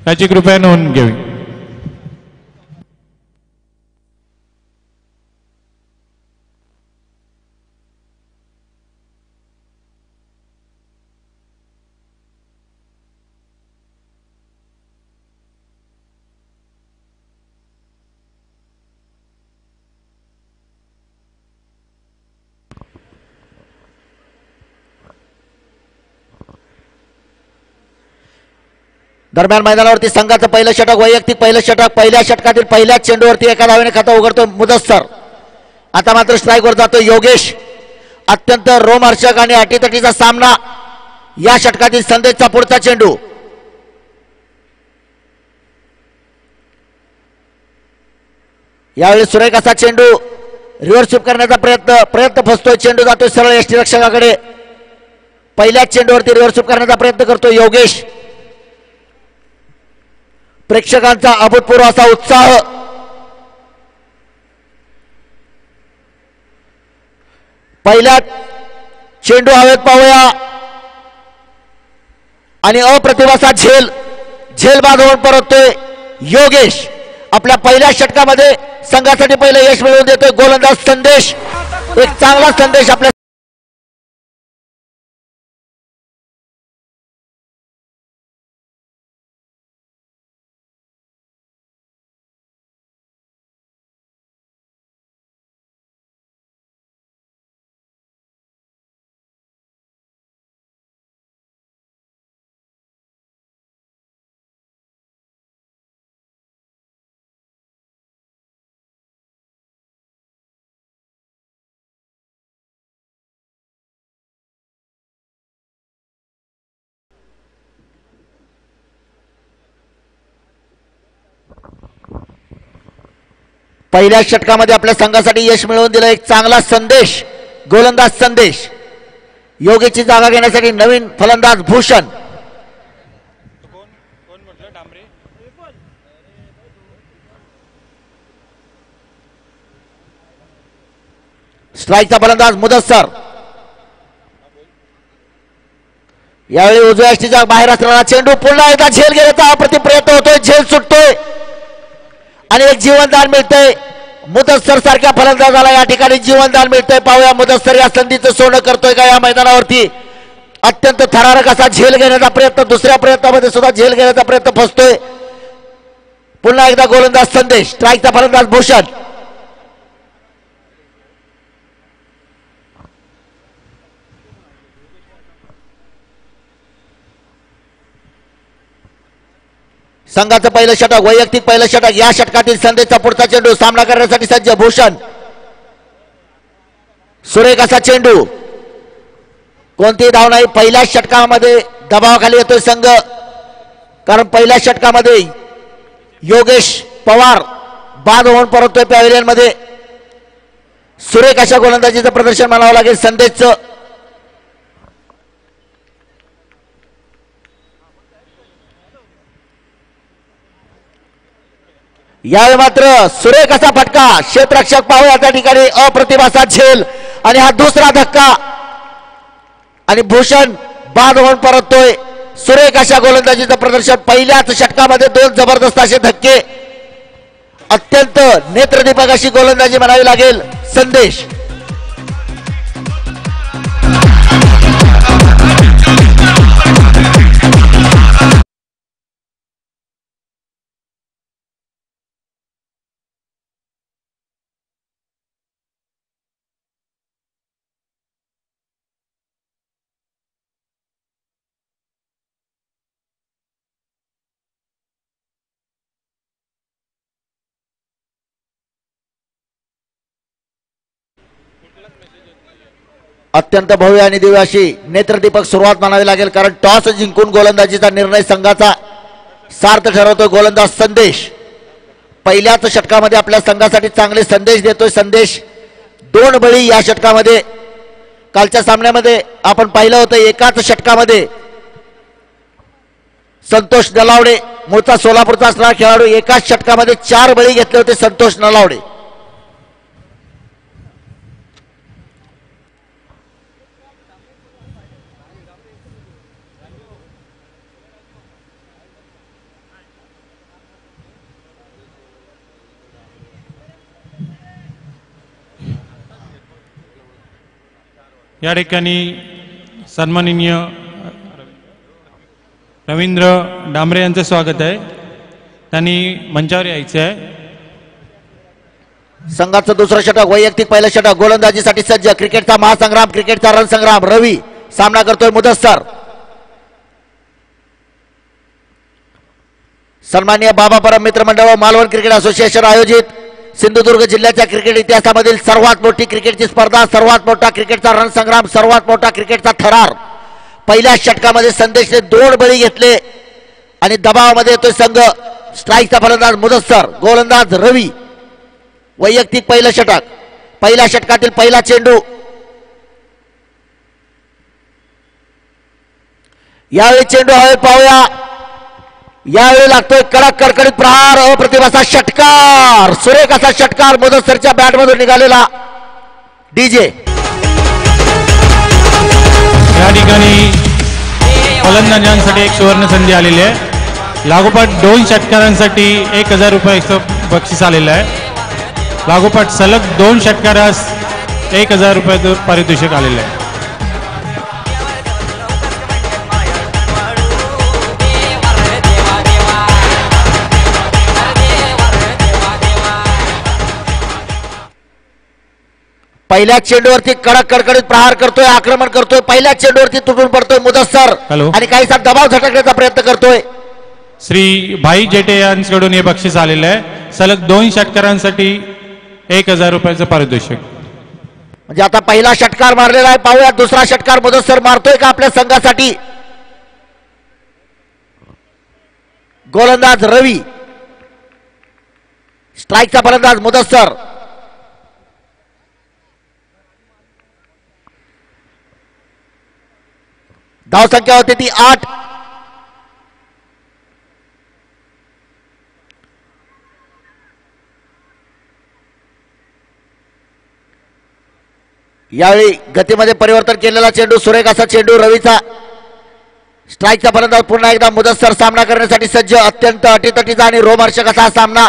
त्याची कृपया नोंद घ्यावी. दरम्यान मैदानावरती संघाचं पहिलं षटक, वैयक्तिक पहिलं षटक, पहिल्या षटकातील पहिल्याच चेंडूवरती एका धावेने खाता उघडतो मुदस्सर. आता मात्र स्ट्राईकवर जातो योगेश. अत्यंत रोमहर्षक आणि अटीतटीचा सामना या षटकातील संदेशचा पुढचा चेंडू. यावेळी सुरेख असा चेंडू रिव्हर्स स्वीप करण्याचा प्रयत्न फसतोय. चेंडू जातोय सरळ यष्टी रक्षकाकडे. पहिल्याच चेंडूवरती रिव्हर्स स्वीप करण्याचा प्रयत्न करतो योगेश. प्रेक्षकांचा अभूतपूर्व असा उत्साह. पहिल्या चेंडू हवेत पाहूया आणि अप्रतिभाचा झेल बाद होऊन परततोय योगेश. आपल्या पहिल्या षटकामध्ये संघासाठी पहिलं यश मिळवून देतोय गोलंदाज संदेश. एक चांगला संदेश आपल्या पहिल्या षटकामध्ये आपल्या संघासाठी यश मिळवून दिलं एक चांगला संदेश गोलंदाज संदेश. योगेशची जागा घेण्यासाठी नवीन फलंदाज भूषण. स्ट्राईकचा फलंदाज मुदस्सर. यावेळी उजव्या यष्टीच्या बाहेर असलेला चेंडू पुन्हा एकदा झेल घेण्याचा अप्रतिम प्रयत्न होतोय. झेल सुटतोय आणि एक जीवनदान मिळतंय मुदस्सर सारख्या फलंदाजाला. या ठिकाणी जीवनदान मिळतंय. पाहूया मुदस्सर या संधीचं सोनं करतोय का या मैदानावरती. अत्यंत थरारक असा झेल घेण्याचा प्रयत्न. दुसऱ्या प्रयत्नामध्ये सुद्धा झेल घेण्याचा प्रयत्न फसतोय. पुन्हा एकदा गोलंदाज संदेश. स्ट्राईकचा फलंदाज भूषण. संघाचं पहिलं षटक, वैयक्तिक पहिलं षटक. या षटकातील संदेशचा पुढचा चेंडू सामना करण्यासाठी सज्ज भूषण. सुरेख असा चेंडू. कोणतीही धाव नाही. पहिल्या षटकामध्ये दबावाखाली येतोय संघ, कारण पहिल्या षटकामध्ये योगेश पवार बाद होऊन परततोय पॅव्हिलियन मध्ये. सुरेख अशा गोलंदाजीचं प्रदर्शन म्हणावं लागेल संदेशचं. यावेळी मात्र सुरेख असा फटका. क्षेत्ररक्षक पाहूया त्या ठिकाणी अप्रतिभाचा झेल आणि हा दुसरा धक्का आणि भूषण बाद होऊन परततोय. सुरेख अशा गोलंदाजीचं प्रदर्शन. पहिल्याच षटकामध्ये दोन जबरदस्त असे धक्के. अत्यंत नेत्रदीपक अशी गोलंदाजी म्हणावी लागेल संदेश. अत्यंत भव्य आणि दिव्य अशी नेत्रदीपक सुरुवात म्हणावी लागेल, कारण टॉस जिंकून गोलंदाजीचा निर्णय संघाचा सार्थ ठरवतोय गोलंदाज संदेश. पहिल्याच षटकामध्ये आपल्या संघासाठी चांगले संदेश देतोय संदेश. 2 बळी या षटकामध्ये. कालच्या सामन्यामध्ये आपण पाहिलं होतं एकाच षटकामध्ये संतोष नलावडे, मूळचा सोलापूरचा असणारा खेळाडू, एकाच षटकामध्ये 4 बळी घेतले होते संतोष नलावडे. या ठिकाणी सन्माननीय रवींद्र डांबरे यांचं स्वागत आहे. त्यांनी मंचावर यायचं आहे. संघाचं दुसरं षटक, वैयक्तिक पहिलं षटक, गोलंदाजीसाठी सज्ज. क्रिकेटचा महासंग्राम, क्रिकेटचा रणसंग्राम. रवी सामना करतोय मुदस्सर. सन्माननीय बाबा परम मित्र मंडळ व मालवण क्रिकेट असोसिएशन आयोजित सिंधुदुर्ग जिल्ह्याच्या क्रिकेट इतिहासामधील सर्वात मोठी क्रिकेटची स्पर्धा, सर्वात मोठा क्रिकेटचा रणसंग्राम, सर्वात मोठा क्रिकेटचा थरार. पहिल्या षटकामध्ये संदेशने 2 बळी घेतले आणि दबावामध्ये येतोय संघ. स्ट्राईकचा फलंदाज मुदस्सर, गोलंदाज रवी. वैयक्तिक पहिलं षटक, पहिल्या षटकातील पहिला चेंडू. यावेळी चेंडू हवेत पाहूया. यावेळी लागतोय कडक कडकडीत प्रहार, अप्रतिम असा षटकार, सुरेख असा षटकार मुदस्सरच्या बॅटमधून निघालेला. डीजे या ठिकाणी फलंदाजांसाठी एक सुवर्ण संधी आलेली आहे. लागोपाठ 2 षटकारांसाठी 1000 रुपयाचं बक्षीस आलेलं आहे. लागोपाठ सलग 2 षटकारास 1000 रुपयाचं पारितोषिक आलेलं आहे. पहिल्या चेंडूवरती कडक कडकडीत प्रहार करतोय, आक्रमण करतोय. पहिल्या चेंडूवरती तुटून पडतोय मुदस्सर आणि काहीसा दबाव झटकण्याचा प्रयत्न करतोय. श्री भाई जेटे यांच्याकडून हे बक्षीस आलेलं आहे. सलग 2 षटकारांसाठी 1000 रुपयाचं पारितोषिक. म्हणजे आता पहिला षटकार मारलेला आहे. पाहूया दुसरा षटकार मुदस्सर मारतोय का आपल्या संघासाठी. गोलंदाज रवी, स्ट्राईकचा फलंदाज मुदस्सर. धाव संख्या होती ती 8. यावेळी गतीमध्ये परिवर्तन केलेला चेंडू, सुरेख असा चेंडू रवीचा. स्ट्राईकचा फलंदाज पुन्हा एकदा मुदस्सर सामना करण्यासाठी सज्ज. अत्यंत अटीतटीचा आणि रोमहर्षक असा सामना.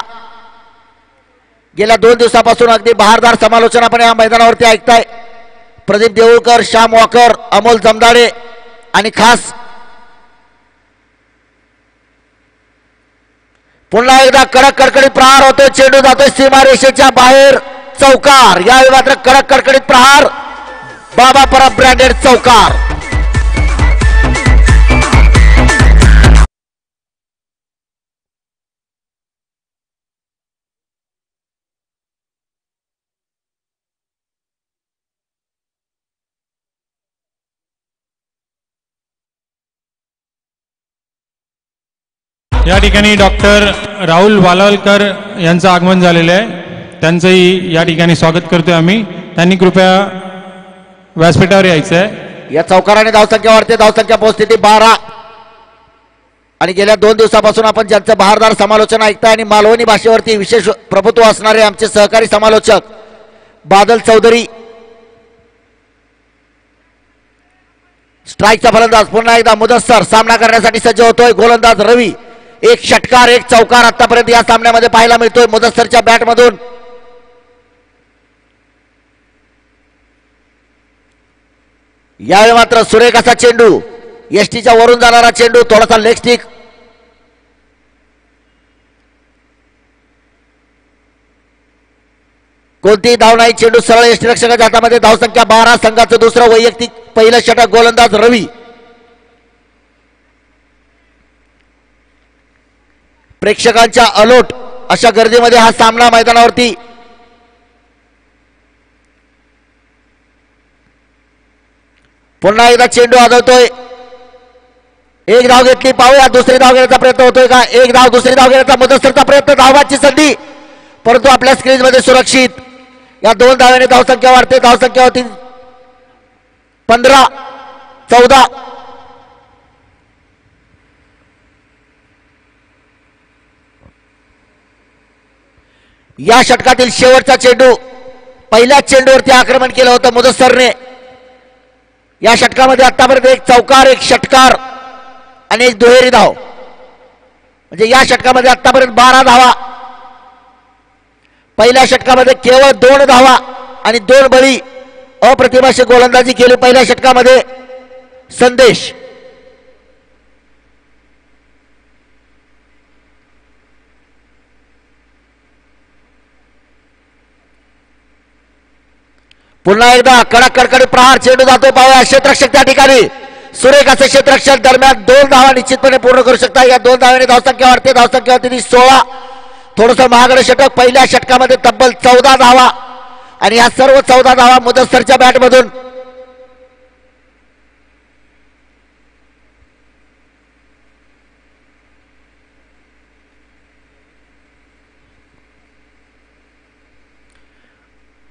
गेल्या 2 दिवसापासून अगदी बहारदार समालोचन आपण या मैदानावरती ऐकताय. प्रदीप देऊळकर, श्याम वॉकर, अमोल जमदाडे आणि खास पुन्हा एकदा कडक कडकडीत प्रहार होतोय. चेंडू जातोय सीमारेषेच्या बाहेर. चौकार. यावेळी मात्र कडक कडकडीत प्रहार. बाबा परब ब्रँडेड चौकार. या ठिकाणी डॉक्टर राहुल वालावलकर यांचं आगमन झालेलं आहे. त्यांचंही या ठिकाणी स्वागत करतोय आम्ही. त्यांनी कृपया व्यासपीठावर यायचं आहे. या चौकाराने धावसंख्या वाढते. धावसंख्या पोहोचते ती 12. आणि गेल्या 2 दिवसापासून आपण ज्यांचं बहारदार समालोचन ऐकताय आणि मालवणी भाषेवरती विशेष प्रभुत्व असणारे आमचे सहकारी समालोचक बादल चौधरी. स्ट्राईकचा फलंदाज पुन्हा एकदा मुदस्सर सामना करण्यासाठी सज्ज होतोय. गोलंदाज रवी. एक षटकार, एक चौकार आतापर्यंत या सामन्यामध्ये पाहायला मिळतोय मुदस्सरच्या बॅटमधून. यावेळी मात्र सुरेख असा चेंडू, एसटीच्या वरून जाणारा चेंडू, थोडासा लेग स्टिक. कोणतीही धाव नाही. चेंडू सरळ एसटी रक्षकाच्या हातामध्ये. धावसंख्या 12. संघाचं दुसरं वैयक्तिक पहिलं षटक, गोलंदाज रवी. प्रेक्षकांच्या अलोट अशा गर्दीमध्ये हा सामना मैदानावरती पुन्हा एकदा चेंडू आदळतोय. एक धाव घेतली. पाहूया दुसरी धाव घेण्याचा प्रयत्न होतोय का. एक धाव, दुसरी धाव घेण्याचा मुदस्सरचा प्रयत्न. धावाची संधी परंतु आपल्या स्क्रीन मध्ये सुरक्षित. या 2 धाव्याने धावसंख्या वाढते. धावसंख्या होती 15, 14. या षटकातील शेवटचा चेंडू. पहिल्याच चेंडूवरती आक्रमण केलं होतं मुदस्सरने. या षटकामध्ये आतापर्यंत एक चौकार, एक षटकार आणि एक दुहेरी धाव. म्हणजे या षटकामध्ये आतापर्यंत 12 धावा. पहिल्या षटकामध्ये केवळ 2 धावा आणि 2 बळी. अप्रतिम अशी गोलंदाजी केली पहिल्या षटकामध्ये संदेश. पुन्हा एकदा कडक कडकडीत प्रहार, चेंडू जातो पाहूया क्षेत्ररक्षक त्या ठिकाणी सुरेख असे क्षेत्ररक्षक दरम्यान 2 धावा निश्चितपणे पूर्ण करू शकता. या 2 धावांनी धावसंख्या वाढते, धावसंख्या होती 16. थोडस महागडे षटक पहिल्या षटकामध्ये तब्बल 14 धावा आणि या सर्व 14 धावा मुदस्सरच्या बॅटमधून.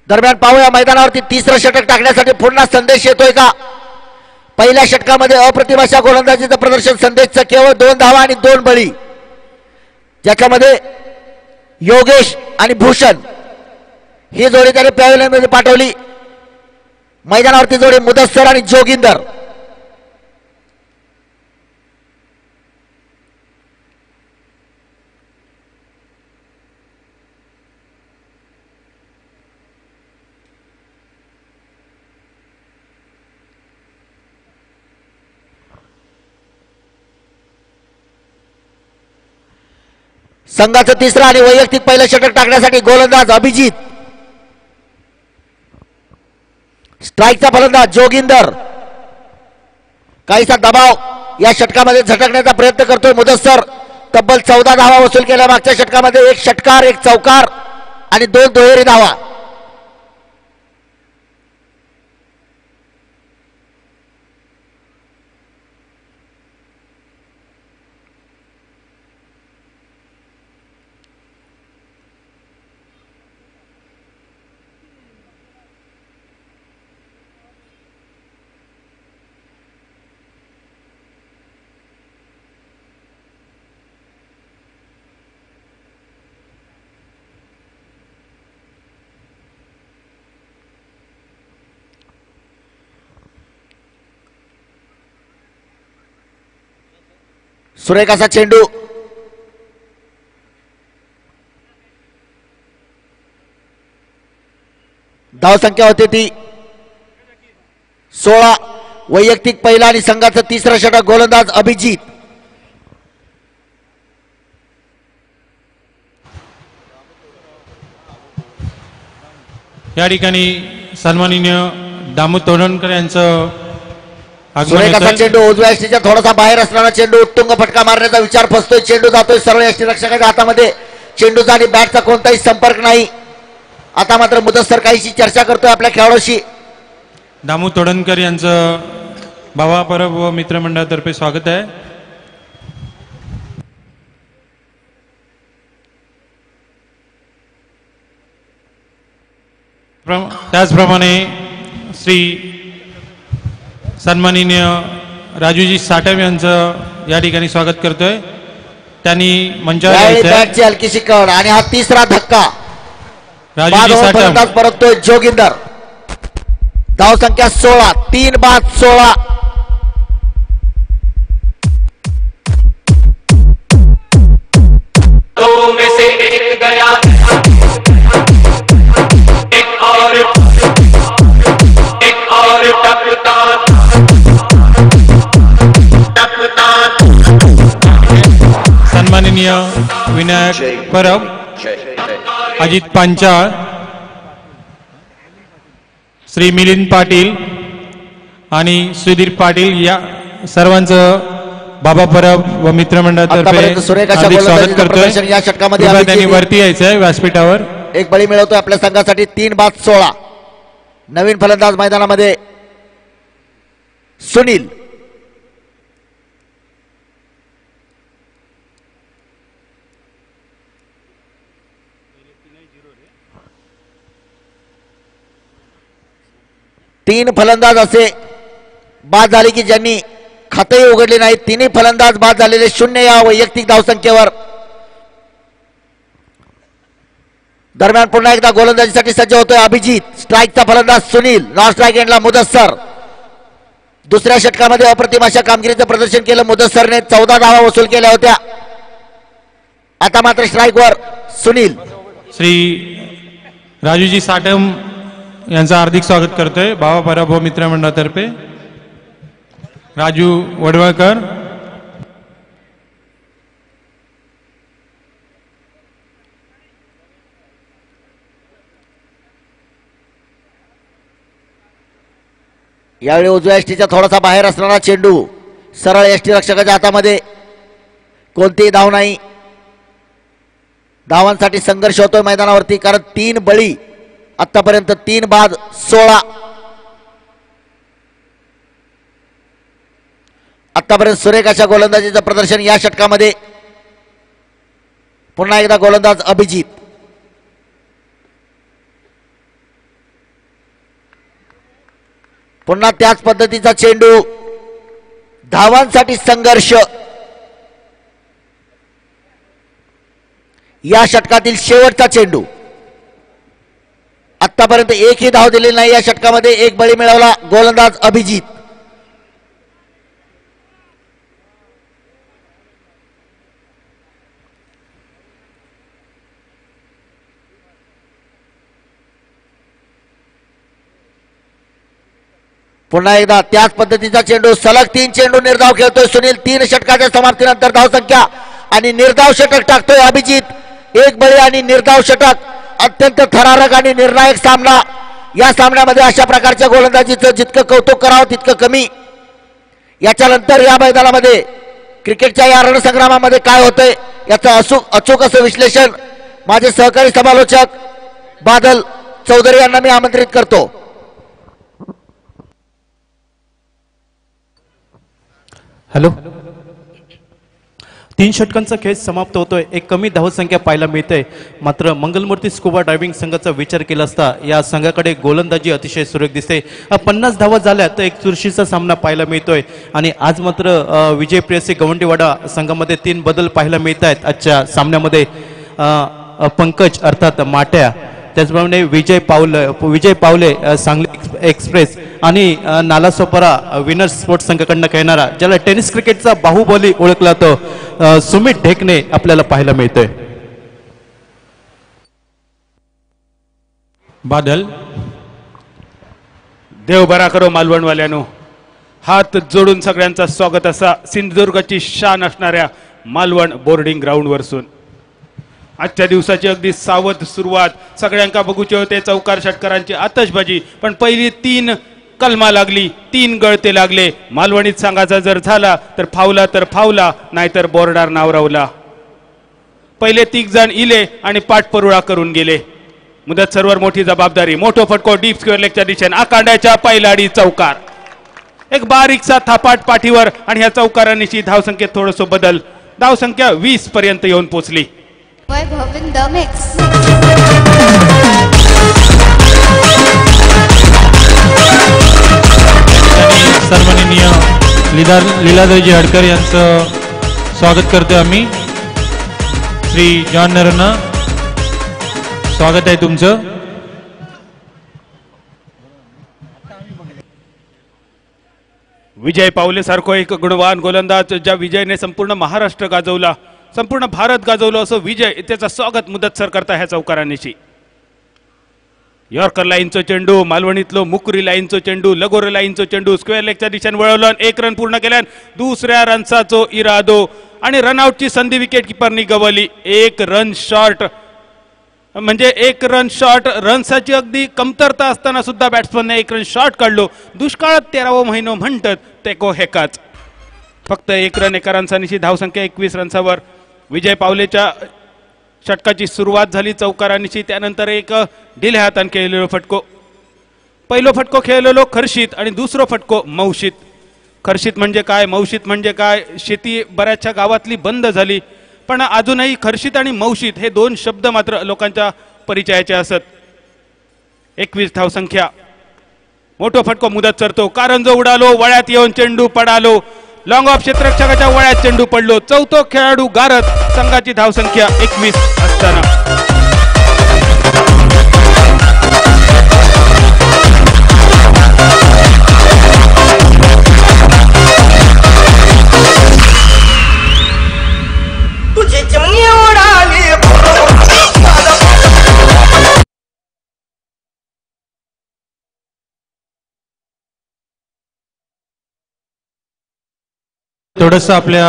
दरम्यान पाहूया मैदानावरती तिसरं षटक टाकण्यासाठी पुन्हा संदेश येतोय का. पहिल्या षटकामध्ये अप्रतिम अशा गोलंदाजीचं प्रदर्शन संदेशचं, केवळ 2 धावा आणि 2 बळी, ज्याच्यामध्ये योगेश आणि भूषण ही जोडी त्याने पॅव्हिलियनमध्ये पाठवली. मैदानावरती जोडी मुदस्सर आणि जोगिंदर. संघाचं तिसरं आणि वैयक्तिक पहिलं षटक टाकण्यासाठी गोलंदाज अभिजित, स्ट्राईकचा फलंदाज जोगिंदर. काहीसा दबाव या षटकामध्ये झटकण्याचा प्रयत्न करतोय मुदस्सर. तब्बल 14 धावा वसूल केल्या मागच्या षटकामध्ये. 1 षटकार, 1 चौकार आणि 2 दुहेरी धावा. सुरेख असा चेंडू, धावसंख्या होती ती 16. वैयक्तिक पहिला आणि संघाचं तिसरं षटक गोलंदाज अभिजित. या ठिकाणी सन्माननीय दामू तोडणकर यांचं सुरेख असा चेंडू, उजव्या यष्टीच्या थोडासा बाहेर असणारा चेंडू, उत्तुंग फटका मारण्याचा विचार फसतोय. चेंडू जातोय सर्व यष्टीरक्षकाच्या हातामध्ये. चेंडूचा आणि बॅटचा कोणताही संपर्क नाही. आता मात्र मुदस्सर काहीशी चर्चा करतोय आपल्या खेळाडूशी. दामू तोडणकर यांचं भावा परब व मित्रमंडळातर्फे स्वागत आहे. त्याचप्रमाणे श्री सन्माननीय राजूजी साठम यांचं या ठिकाणी स्वागत करतोय. त्यांनी मंचावर यायचं. बॅटची हलकीशी कड आणि हा तिसरा धक्का. राजूजी साठम परततोय जोगिंदर. धावसंख्या 16. 3 बाद 16. में से एक गया, एक और टपका सन्माननीय विनायक परब, अजित पांचाळ, श्री मिलिंद पाटील आणि सुधीर पाटील या सर्वांचं बाबा परब व मित्रमंडळातर्फे हार्दिक स्वागत करतोय. या षटकामध्ये त्यांनी वरती यायचंय व्यासपीठावर. एक बळी मिळवतोय आपल्या संघासाठी. 3 बाद 16. नवीन फलंदाज मैदानामध्ये सुनील. तीन फलंदाज असे बाद झाले की ज्यांनी खातेही उघडले नाही. तिन्ही फलंदाज बाद झालेले 0 या वैयक्तिक धावसंख्येवर. दरम्यान पुन्हा एकदा गोलंदाजीसाठी सज्ज होतोय अभिजित. स्ट्राईकचा फलंदाज सुनील. नॉन स्ट्राईक एंडला मुदस्सर. दुसऱ्या षटकामध्ये अप्रतिम अशा कामगिरीचं प्रदर्शन केलं मुदस्सरने. 14 धावा वसूल केल्या होत्या. आता मात्र स्ट्राईकवर सुनील. श्री राजूजी साठम यांचं हार्दिक स्वागत करतोय भावा पराभव मित्र मंडळातर्फे राजू वडवळकर. यावेळी उजव्या एसटीच्या थोडासा बाहेर असणारा चेंडू सरळ एसटी रक्षकाच्या हातामध्ये. कोणतीही धाव नाही. धावांसाठी संघर्ष होतोय मैदानावरती, कारण 3 बळी आतापर्यंत 3 बाद 16. आतापर्यंत सुरेख अशा गोलंदाजीचं प्रदर्शन या षटकामध्ये. पुन्हा एकदा गोलंदाज अभिजित. पुन्हा त्याच पद्धतीचा चेंडू. धावांसाठी संघर्ष. या षटकातील शेवटचा चेंडू. आतापर्यंत एकही धाव दिलेली नाही या षटकामध्ये. 1 बळी मिळवला गोलंदाज अभिजित. पुन्हा एकदा त्याच पद्धतीचा चेंडू. सलग 3 चेंडू निर्धाव खेळतोय सुनील. 3 षटकाच्या समाप्तीनंतर धावसंख्या आणि निर्धाव षटक टाकतोय अभिजित. 1 बळी आणि निर्धाव षटक. अत्यंत थरारक आणि निर्णायक सामना. या सामन्यामध्ये अशा प्रकारच्या गोलंदाजीचं जितकं कौतुक करावं तितकं कमी. याच्यानंतर या मैदानामध्ये क्रिकेटच्या या रणसंग्रामामध्ये काय होतंय याचं अचूक असं विश्लेषण माझे सहकारी समालोचक बादल चौधरी यांना मी आमंत्रित करतो. हॅलो. 3 षटकांचा खेळ समाप्त होतोय. एक कमी धावसंख्या पाहायला मिळते. मात्र मंगलमूर्ती स्कुबा डायव्हिंग संघाचा विचार केला असता या संघाकडे गोलंदाजी अतिशय सुरेख दिसते. 50 धावा झाल्या तर एक चुरशीचा सामना पाहायला मिळतोय. आणि आज मात्र विजय प्रेयसी गवंडीवाडा संघामध्ये 3 बदल पाहायला मिळत आहेत आजच्या सामन्यामध्ये. पंकज अर्थात माट्या, त्याचप्रमाणे विजय पावले सांगली एक्सप्रेस आणि नालासोपारा विनर्स स्पोर्ट्स संघाकडनं खेळणारा, ज्याला टेनिस क्रिकेटचा बाहुबली ओळखला तो सुमित ढेकणे आपल्याला पाहायला मिळतोय. बादल. देव बरा करो मालवणवाल्यानो. हात जोडून सगळ्यांचा स्वागत असा सिंधुदुर्गाची शान असणाऱ्या मालवण बोर्डिंग ग्राउंड वरसून आजच्या दिवसाची अगदी सावध सुरुवात. सगळ्यांका बघूचे होते चौकार षटकारांची आतषबाजी, पण पहिली 3 कलमा लागली, 3 गळते लागले. मालवणीत सांगायचा जर झाला तर फावला नाहीतर बोर्डार नावरावला. पहिले 3 जण इले आणि पाठपरुळा करून गेले. मुदत सर्वर मोठी जबाबदारी. मोठो फटको डीप स्क्वेअर लेगच्या दिशेने आकांड्याच्या पहिलाडी चौकार. एक बारीकसा थापाट पाठीवर आणि ह्या चौकारांची धावसंख्येत थोडस बदल. धावसंख्या 20 पर्यंत येऊन पोहोचली. सन्माननीय लीलाधरजी हडकर यांचं स्वागत करतोय आम्ही. श्री जॉन नरना, स्वागत आहे तुमचं. विजय पावले सारखो एक गुणवान गोलंदाज, ज्या विजयने संपूर्ण महाराष्ट्र गाजवला, संपूर्ण भारत गाजवलं, असं विजय त्याचं स्वागत मुदतसर करता ह्या चौकारांनीची. यॉर्कर लाईनचं चेंडू, मालवणीतलो मुकुरी लाईनचं चेंडू, लगोरे लाईनचं चेंडू स्क्वेअर लेगच्या दिशेने वळवलं. 1 रन पूर्ण केल्यान दुसऱ्या रनचा इरादो आणि रनआउटची संधी विकेट किपरनी गवली. 1 रन शॉर्ट, म्हणजे 1 रन शॉर्ट. रन्साची अगदी कमतरता असताना सुद्धा बॅट्समनने 1 रन शॉर्ट काढलो. दुष्काळात 13वा महिनो म्हणतात तेको हेकाच. फक्त 1 रन एका रनसानीची धावसंख्या 21 रन्सावर. विजय पावलेच्या षटकाची सुरुवात झाली चौकारांची. त्यानंतर एक ढिल्या हातान खेळलेलो फटको. पहिलो फटको खेळलेलो खर्शीत आणि दुसरो फटको मौशीत. खर्शीत म्हणजे काय, मौशीत म्हणजे काय, शेती बऱ्याचशा गावातली बंद झाली, पण अजूनही खर्शीत आणि मौशीत हे 2 शब्द मात्र लोकांच्या परिचयाचे असत. 21 धावसंख्या. मोठो फटको मुदत सरतो. कारंजो उडालो, वळ्यात येऊन चेंडू पडालो. लॉंग ऑफ क्षेत्ररक्षकाच्या वळ्यात चेंडू पडलो. चौथो खेळाडू गारत. संघाची धावसंख्या 21 असताना थोडंसं आपल्या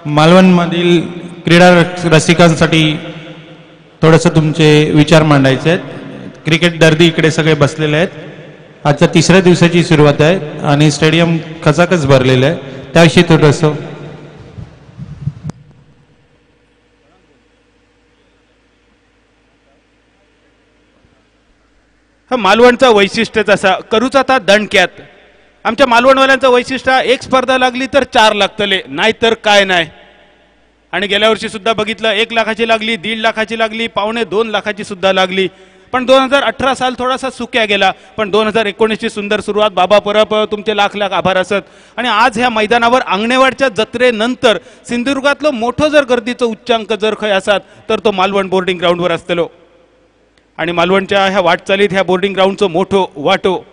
मालवणमधील क्रीडा रसिकांसाठी थोडंसं तुमचे विचार मांडायचे आहेत. क्रिकेट दर्दी इकडे सगळे बसलेले आहेत. आजच्या तिसऱ्या दिवसाची सुरुवात आहे आणि स्टेडियम खचाखच भरलेलं आहे. त्याविषयी थोडंसं मालवणचं वैशिष्ट्यच असा करूचा था दणक्यात. आमच्या मालवणवाल्यांचं वैशिष्ट्य एक स्पर्धा लागली तर 4 लागतले, नाहीतर काय नाही. आणि गेल्या वर्षी सुद्धा बघितलं 1 लाखाची लागली, 1.5 लाखाची लागली, 1.25-2 लाखाची सुद्धा लागली. पण 2018 साल थोडासा सुक्या गेला. पण 2019ची सुंदर सुरुवात. बाबा परब तुमचे लाख लाख आभार असत. आणि आज ह्या मैदानावर आंगणेवाडच्या जत्रेनंतर सिंधुदुर्गातलं मोठं जर गर्दीचं उच्चांक जर खय असत तर तो मालवण बोर्डिंग ग्राउंडवर असतलो. आणि मालवणच्या ह्या वाटचालीत ह्या बोर्डिंग ग्राउंडचं मोठं वाटो.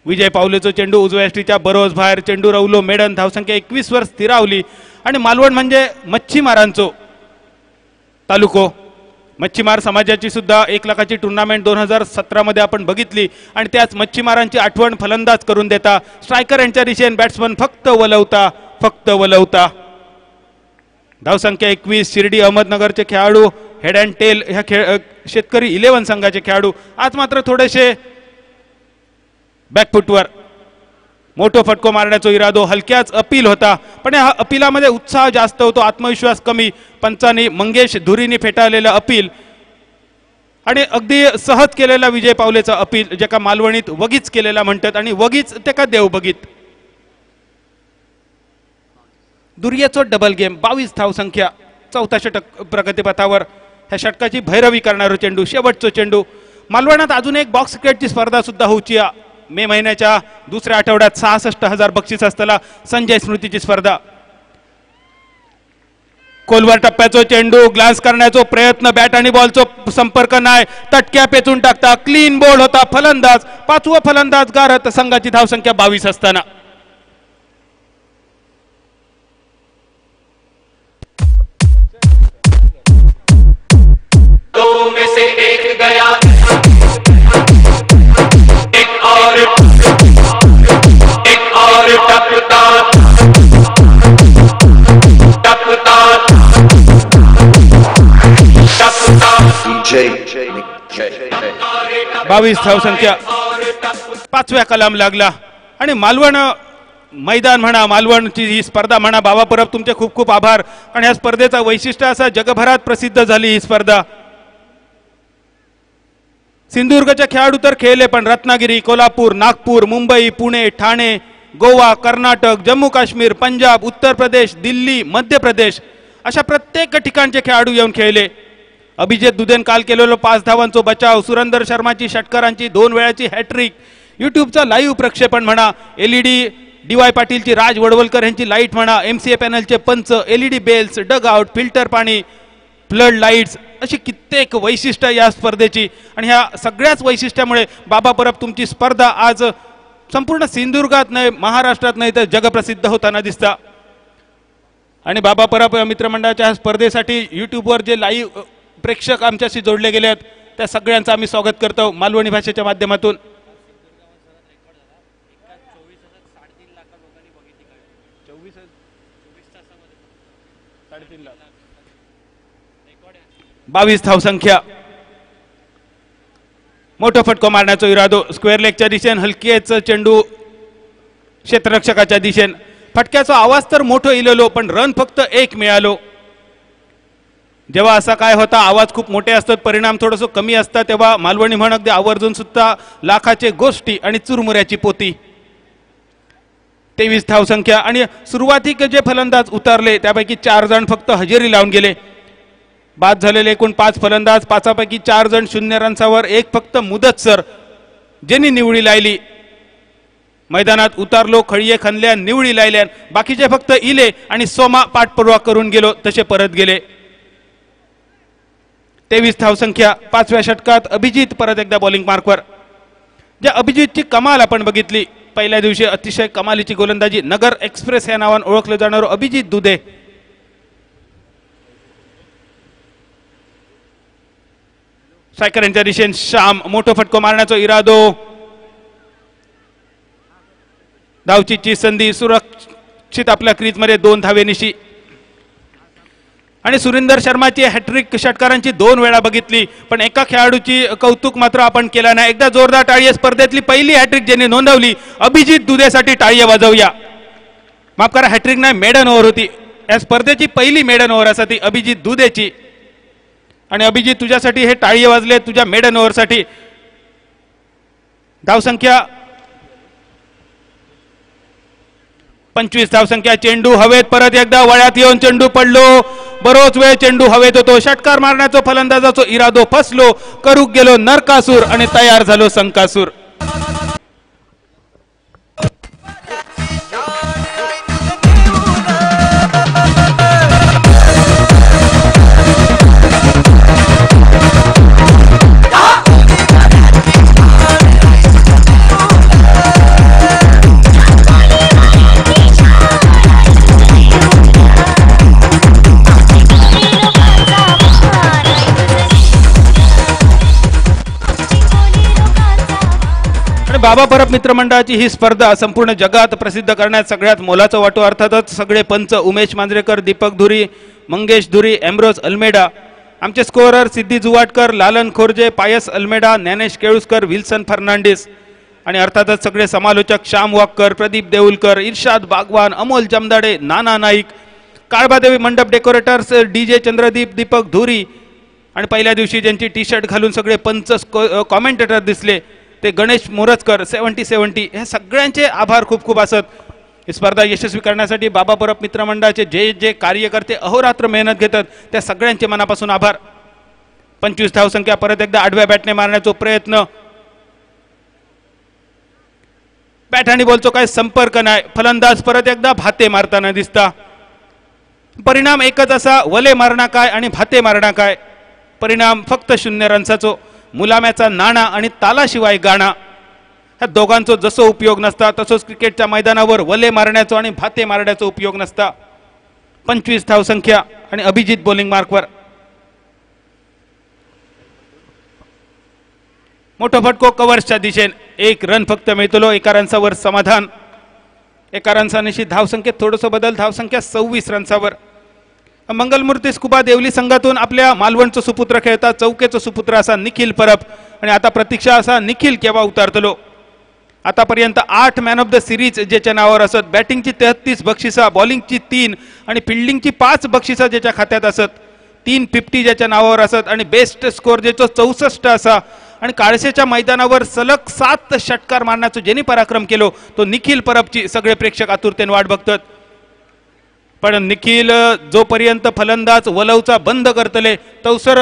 विजय पावलेचं चेंडू उजव्या यष्टीच्या बरोज बाहेर, चेंडू रवलो मेडन, धावसंख्या 21 वर स्थिरावली. आणि मालवण म्हणजे मच्छीमारांचो तालुको. मच्छीमार समाजाची सुद्धा 1 लाखाची टुर्नामेंट 2017 मध्ये आपण बघितली. आणि त्याच मच्छीमारांची आठवण फलंदाज करून देता स्ट्रायकर यांच्या दिशेने बॅट्समन फक्त वलवता. धावसंख्या 21. शिर्डी अहमदनगरचे खेळाडू हेड अँड टेल ह्या शेतकरी 11 संघाचे खेळाडू आज मात्र थोडेसे बॅकफुटवर. मोठो फटको मारण्याचा इरादो, हलक्याच अपील होता. पण या अपिलामध्ये उत्साह जास्त होतो, आत्मविश्वास कमी. पंचांनी मंगेश धुरीनी फेटाळलेलं अपील आणि अगदी सहज केलेला विजय पावलेचा अपील, जे का मालवणीत वगीच केलेला म्हणतात. आणि वगीच ते का देव बघित. दुर्येचो डबल गेम. 22 धावसंख्या, 4था षटक प्रगतीपथावर. ह्या षटकाची भैरवी करणारा चेंडू, शेवटचा चेंडू. मालवणात अजून एक बॉक्स क्रिकेटची स्पर्धा सुद्धा होऊची. मे महिन्याच्या दुसऱ्या आठवड्यात 66,000 बक्षीस असताना संजय स्मृतीची स्पर्धा. खोलवर टप्प्याचो चेंडू, ग्लान्स करण्याचा प्रयत्न, बॅट आणि बॉलचो संपर्क नाही, तटक्या पेचून टाकता. क्लीन बोल्ड होता फलंदाज. 5वा फलंदाज गारत. संघाची धावसंख्या 22 असताना दो में से एक गया, एक और टपता DJ 22 धावसंख्या. 5व्या कलाम लागला. आणि मालवण मैदान म्हणा, मालवणची ही स्पर्धा म्हणा, बाबा परब तुमचे खूप खूप आभार. आणि या स्पर्धेचा वैशिष्ट्य असा, जगभरात प्रसिद्ध झाली ही स्पर्धा. सिंधुदुर्गचे खेळाडू तर खेळले, पण रत्नागिरी, कोल्हापूर, नागपूर, मुंबई, पुणे, ठाणे, गोवा, कर्नाटक, जम्मू काश्मीर, पंजाब, उत्तर प्रदेश, दिल्ली, मध्य प्रदेश अशा प्रत्येक ठिकाणचे खेळाडू येऊन खेळले. अभिजित दुधेन काल केलेलो 5 धावांचा बचाव, सुरेंदर शर्माची षटकारांची 2 वेळाची हॅट्रिक, युट्यूबचा लाईव्ह प्रक्षेपण म्हणा, LED DY पाटीलची, राज वडवलकर यांची लाईट म्हणा, MCA पॅनलचे पंच, LED बेल्स, डग आउट, फिल्टर पाणी, फ्लड लाईट्स अशी कित्येक वैशिष्ट्य या स्पर्धेची. आणि ह्या सगळ्याच वैशिष्ट्यामुळे बाबा परब तुमची स्पर्धा आज संपूर्ण सिंधुदुर्गात नाही, महाराष्ट्रात नाही तर जगप्रसिद्ध होताना दिसता. आणि बाबा परब मित्रमंडळाच्या स्पर्धेसाठी युट्यूबवर जे लाईव्ह प्रेक्षक आमच्याशी जोडले गेले आहेत त्या सगळ्यांचं आम्ही स्वागत करतो मालवणी भाषेच्या माध्यमातून. बावीस धावसंख्या. मोठा फटको मारण्याचा इरादो, स्क्वेअर लेगच्या दिशेने हलकेच चेंडू क्षेत्ररक्षकाच्या दिशेने. फटक्याचा आवाज तर मोठं इलेलो, पण रन फक्त 1 मिळालो. जेव्हा असा काय होता, आवाज खूप मोठे असतात, परिणाम थोडंसं कमी असतात, तेव्हा मालवणी म्हण अगदी आवर्जून सुद्धा लाखाचे गोष्टी आणि चुरमुऱ्याची पोती. 23 धावसंख्या. आणि सुरुवातीक जे फलंदाज उतरले त्यापैकी 4 जण फक्त हजेरी लावून गेले. बाद झालेले एकूण 5 फलंदाज, 5पैकी 4 जण 0 रन्सावर, 1 फक्त मुदतसर ज्यांनी निवडी लायली. मैदानात उतारलो, खळीये खणल्या, निवडी लायल्या, बाकीचे फक्त इले आणि सोमा पाठपुरावा करून गेलो तसे परत गेले. 23 धावसंख्या. 5व्या षटकात अभिजित परत एकदा बॉलिंग मार्कवर. ज्या अभिजितची कमाल आपण बघितली पहिल्या दिवशी, अतिशय कमालीची गोलंदाजी. नगर एक्सप्रेस या नावाने ओळखलं जाणारं अभिजित दुधे. स्ट्रायकर यांच्या दिशेने श्याम, मोठा फटको मारण्याचा इरादो, धावचीची संधी, सुरक्षित आपल्या क्रीजमध्ये 2 धावेनिशी. आणि सुरेंदर शर्माची हॅट्रिक षटकारांची 2 वेळा बघितली, पण एका खेळाडूची कौतुक मात्र आपण केला नाही. एकदा जोरदार टाळी. स्पर्धेतली पहिली हॅट्रिक ज्याने नोंदवली अभिजित दुधेसाठी टाळी वाजवूया. माफ करा, हॅट्रिक नाही, मेडन ओव्हर होती. या स्पर्धेची पहिली मेडन ओव्हर असा ती अभिजित दुधेची. आणि अभिजित तुझ्यासाठी हे टाळी वाजले तुझ्या मेडन ओव्हरसाठी. धावसंख्या 25 धावसंख्या. चेंडू हवेत, परत एकदा वळ्यात येऊन चेंडू पडलो. बरोच वेळ चेंडू हवेत होतो. षटकार मारण्याचा फलंदाजाचा इरादो फसलो. करूक गेलो नरकासूर आणि तयार झालो संकासूर. बाबा परब मित्रमंडळाची ही स्पर्धा संपूर्ण जगात प्रसिद्ध करण्यात सगळ्यात मोलाचा वाटो अर्थातच सगळे पंच उमेश मांजरेकर, दीपक धुरी, मंगेश धुरी, एम्ब्रोज अल्मेडा, आमचे स्कोरर सिद्धी जुवाटकर, लालन खोरजे, पायस अल्मेडा, ज्ञानेश केळुसकर, विल्सन फर्नांडिस आणि अर्थातच सगळे समालोचक श्याम वाक्कर, प्रदीप देऊलकर, इर्शाद बागवान, अमोल जमदाडे, नाना नाईक, काळबादेवी मंडप डेकोरेटर्स, DJ चंद्रदीप, दीपक धुरी आणि पहिल्या दिवशी ज्यांची टी शर्ट घालून सगळे पंच कॉमेंटेटर दिसले ते गणेश मोरजकर 70-70. हे सगळ्यांचे आभार खूप खूप असत. ही स्पर्धा यशस्वी करण्यासाठी बाबा परब मित्रमंडळाचे जे जे कार्यकर्ते अहोरात्र मेहनत घेतात त्या सगळ्यांचे मनापासून आभार. 25 धावसंख्या. परत एकदा आडव्या बॅटने मारण्याचा प्रयत्न. बॅट आणि बॉलचा काय संपर्क नाही. फलंदाज परत एकदा भाते मारताना दिसता. परिणाम एकच असा, वले मारणा काय आणि भाते मारणा काय. परिणाम फक्त 0 रन्साचो. मुलाम्याचा नाणा आणि तालाशिवाय गाणा. ह्या दोघांचा जसं उपयोग नसता तसंच क्रिकेटच्या मैदानावर वले मारण्याचा आणि भाते मारण्याचा उपयोग नसता. 25 धावसंख्या आणि अभिजित बॉलिंग मार्कवर. मोठा फटको कव्हर्सच्या दिशेने. 1 रन फक्त मिळतो. 1 रनसावर समाधान. 1 रनसानिशी धावसंख्येत थोडंसं बदल. धावसंख्या 26 रनसावर. मंगलमूर्ती स्कुबा देवली संघातून आपल्या मालवणचं सुपुत्र खेळता चौकेचं सुपुत्र असा निखिल परब आणि आता प्रतीक्षा असा निखिल केव्हा उतारतलो. आतापर्यंत 8 मॅन ऑफ द सिरीज ज्याच्या नावावर असत. बॅटिंगची 33 बक्षिसा, बॉलिंगची 3 आणि फिल्डिंगची 5 बक्षिसा ज्याच्या खात्यात असत. 350 ज्याच्या नावावर असत आणि बेस्ट स्कोर ज्याचं 64 असा. आणि काळसेच्या मैदानावर सलग 7 षटकार मारण्याचं ज्यांनी पराक्रम केलो तो निखिल परबची सगळे प्रेक्षक आतुरतेने वाट बघतात. पण निखिल जोपर्यंत फलंदाज वलवचा बंद करतले तवसर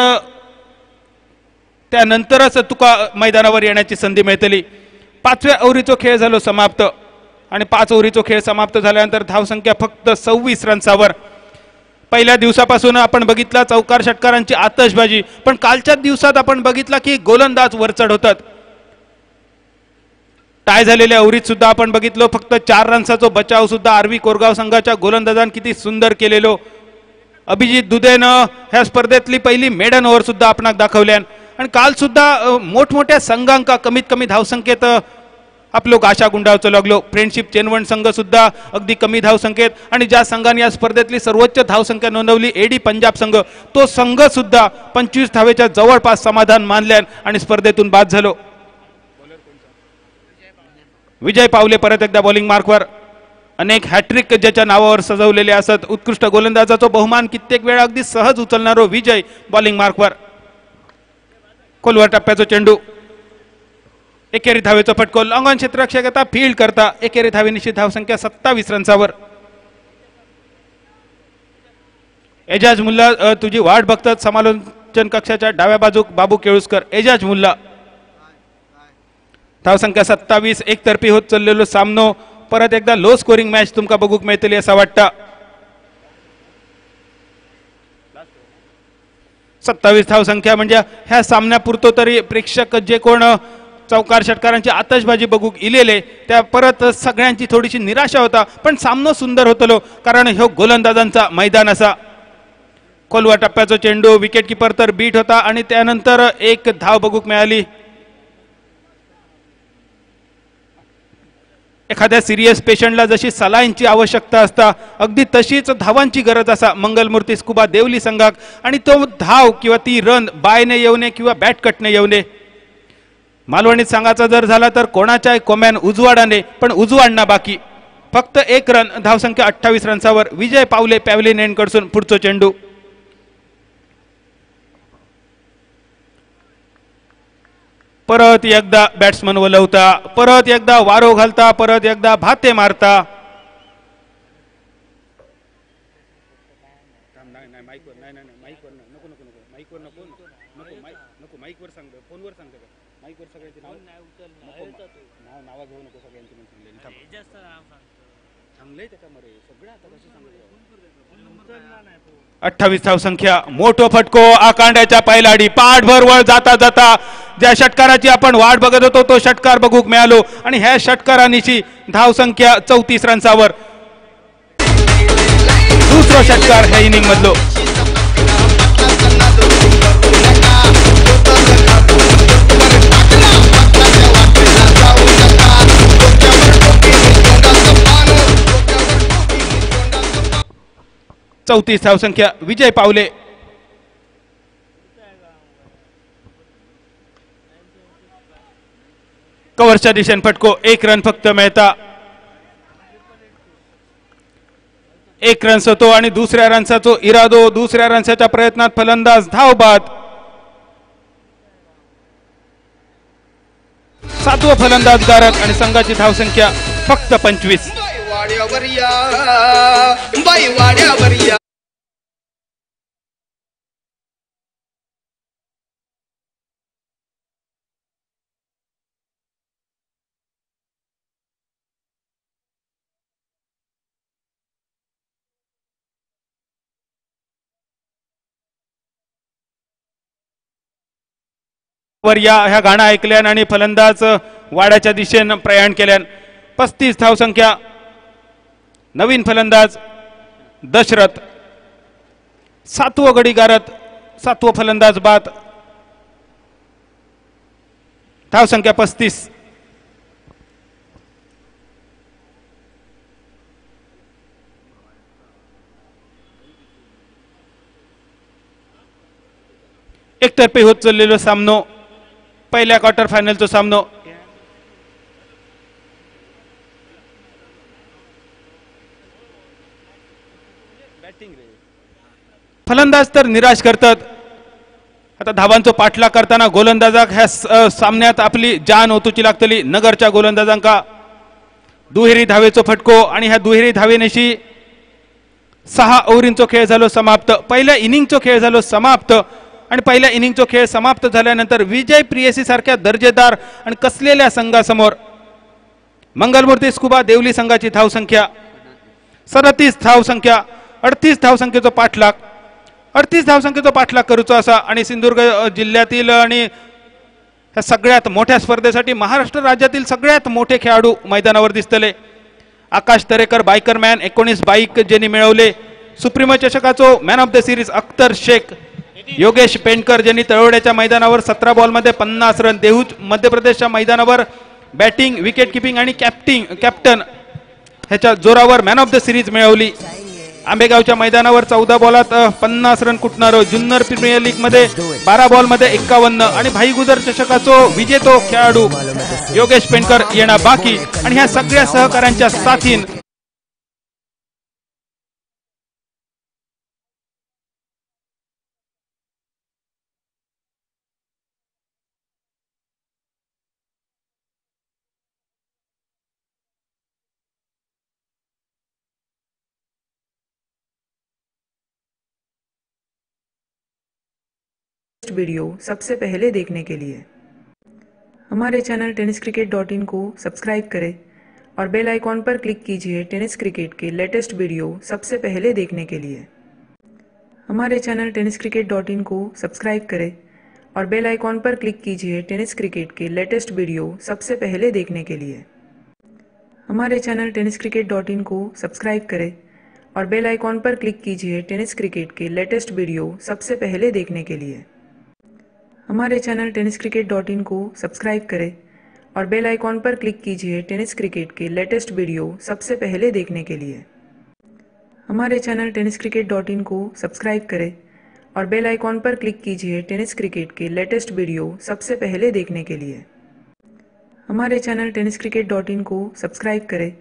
त्यानंतरच तुका मैदानावर येण्याची संधी मिळतली. 5व्या ओव्हरीचा खेळ झालो समाप्त आणि 5 ओव्हरीचा खेळ समाप्त झाल्यानंतर धावसंख्या फक्त 26 रन्सावर. पहिल्या दिवसापासून आपण बघितला चौकार षटकारांची आतषबाजी, पण कालच्या दिवसात आपण बघितला की गोलंदाज वरचढ होतात. टाय झालेल्या ओव्हरीत सुद्धा आपण बघितलो फक्त 4 रन्साचा बचाव सुद्धा आरवी कोरगाव संघाच्या गोलंदाजांनी किती सुंदर केलेलो. अभिजित दुधेनं ह्या स्पर्धेतली पहिली मेडन ओव्हर सुद्धा आपणाक दाखवल्या आणि काल सुद्धा मोठमोठ्या संघांका कमीत कमी धावसंख्येत आपलो आशा गुंडावचं लागलो. फ्रेंडशिप चेनवण संघ सुद्धा अगदी कमी धावसंख्येत आणि ज्या संघाने या स्पर्धेतली सर्वोच्च धावसंख्या नोंदवली एडी पंजाब संघ तो संघ सुद्धा 25 धावेच्या जवळपास समाधान मानल्या आणि स्पर्धेतून बाद झालो. विजय पावले परत एकदा बॉलिंग मार्कवर. अनेक हॅट्रिक ज्याच्या नावावर सजवलेले असत. उत्कृष्ट गोलंदाजाचा बहुमान कित्येक वेळा अगदी सहज उचलणारो विजय बॉलिंग मार्कवर. खोलवर टप्प्याचा चेंडू. एकेरी धावेचा फटको. लॉंग ऑन क्षेत्ररक्षक फील्ड करता. एकेरी धावेनिशी धावसंख्या 27 रन्सावर. एजाज मुल्ला तुझी वाट बघतात समालोचन कक्षाच्या डाव्या बाजूक बाबू केळुसकर. एजाज मुल्ला. धावसंख्या 27. एकतर्फी होत चाललेलो सामनो परत एकदा लो स्कोरिंग मॅच तुमका बघूक मिळतली असं वाटतं. 27 धावसंख्या म्हणजे ह्या सामन्यापुरतो तरी प्रेक्षक जे कोण चौकार षटकारांची आतषबाजी बघूक इलेले त्या परत सगळ्यांची थोडीशी निराशा होता. पण सामनो सुंदर होतलो कारण ह्यो गोलंदाजांचा मैदान असा. खोलवा टप्प्याचा चेंडू. विकेट किपर तर बीट होता आणि त्यानंतर 1 धाव बघूक मिळाली. एखाद्या सिरियस पेशंटला जशी सलाईनची आवश्यकता असता अगदी तशीच धावांची गरज असा मंगलमूर्ती स्कुबा देवली संघाक आणि तो धाव किंवा ती रन बायने येवने किंवा बॅट कटने येवने मालवणीत सांगायचा जर झाला तर कोणाच्याही कोम्यान उजवाडाने पण उजवाडना बाकी फक्त एक रन धावसंख्या 28 रन्सावर विजय पावले पॅव्हलिन एंडकडून पुढचा चेंडू परत एकदा बॅट्समन वलवता परत एकदा वारो घालता परत एकदा भाते मारता अठ्ठावीस धावसंख्या मोठो फटको आकांड्याच्या पैलाडी पाठभर वर जाता जाता ज्या षटकाराची आपण वाट बघत होतो तो षटकार बघूक मिळालो आणि ह्या षटकारानिशी धावसंख्या 34 रन्सावर दुसरा षटकार ह्या इनिंग मधलो चौतीस धावसंख्या विजय पावले कव्हरच्या दिशेने फटको एक रन फक्त मिळता एक रन्स होतो आणि दुसऱ्या रन्साचो इरादो दुसऱ्या रन्साच्या प्रयत्नात फलंदाज धाव बाद सातवा फलंदाज गारक आणि संघाची धावसंख्या फक्त 25 वर या ह्या गाणं ऐकल्यान आणि फलंदाज वाड्याच्या दिशेने प्रयाण केल्यान 35 धावसंख्या नवीन फलंदाज दशरथ सातवं गडी गारत सातवं फलंदाज बाद धावसंख्या 35 एकतर्फी होत चाललेलो सामनो पहिल्या क्वार्टर फायनलचा सामनो फलंदाज तर निराश करतात आता धावांचो पाठलाग करताना गोलंदाजाक ह्या सामन्यात आपली जान ओतूची लागतली नगरच्या गोलंदाजांका दुहेरी धावेचो फटको आणि ह्या दुहेरी धावेनेशी 6 ओव्हरींचो खेळ झालो समाप्त पहिल्या इनिंगचो खेळ झालो समाप्त आणि पहिल्या इनिंगचो खेळ समाप्त झाल्यानंतर विजय प्रियसी सारख्या दर्जेदार आणि कसलेल्या संघासमोर मंगलमूर्ती स्कुबा देवली संघाची धावसंख्या 37 धावसंख्या 38 धावसंख्येचो पाठलाग 38 धावसंख्येचो पाठलाग करूचो असा आणि सिंधुदुर्ग जिल्ह्यातील आणि ह्या सगळ्यात मोठ्या स्पर्धेसाठी महाराष्ट्र राज्यातील सगळ्यात मोठे खेळाडू मैदानावर दिसतले आकाश तरेकर बायकर मॅन 19 बाईक ज्यांनी मिळवले सुप्रीमो चषकाचो man of the series Akhtar Shaikh Yogesh Pendkar ज्यांनी तळवड्याच्या मैदानावर 17 बॉलमध्ये 50 रन देहू मध्य प्रदेशच्या मैदानावर बॅटिंग विकेट किपिंग आणि कॅप्टन ह्याच्या जोरावर मॅन ऑफ द सिरीज मिळवली आंबेगावच्या मैदानावर 14 बॉलात 50 रन कुटणारो जुन्नर प्रीमियर लीग मध्ये 12 बॉलमध्ये 51 आणि भाई गुजर चषकाचो विजेतो खेळाडू योगेश पेंडकर येणार बाकी आणि ह्या सगळ्या सहकाऱ्यांच्या साथीन वीडियो सबसे पहले देखने के लिए हमारे चैनल tenniscricket.in को सब्सक्राइब करें और बेल आइकॉन पर क्लिक कीजिए टेनिस क्रिकेट के लेटेस्ट वीडियो सबसे पहले देखने के लिए हमारे चैनल tenniscricket.in को सब्सक्राइब करें और बेल आइकॉन पर क्लिक कीजिए टेनिस क्रिकेट के लेटेस्ट वीडियो सबसे पहले देखने के लिए हमारे चैनल tenniscricket.in को सब्सक्राइब करें और बेल आइकॉन पर क्लिक कीजिए टेनिस क्रिकेट के लेटेस्ट वीडियो सबसे पहले देखने के लिए हमारे चैनल tenniscricket.in को सब्सक्राइब करें और बेल आइकॉन पर क्लिक कीजिए टेनिस क्रिकेट के लेटेस्ट वीडियो सबसे पहले देखने के लिए। हमारे चैनल tenniscricket.in को सब्सक्राइब करें और बेल आइकॉन पर क्लिक कीजिए टेनिस क्रिकेट के लेटेस्ट वीडियो सबसे पहले देखने के लिए। हमारे चैनल tenniscricket.in को सब्सक्राइब करें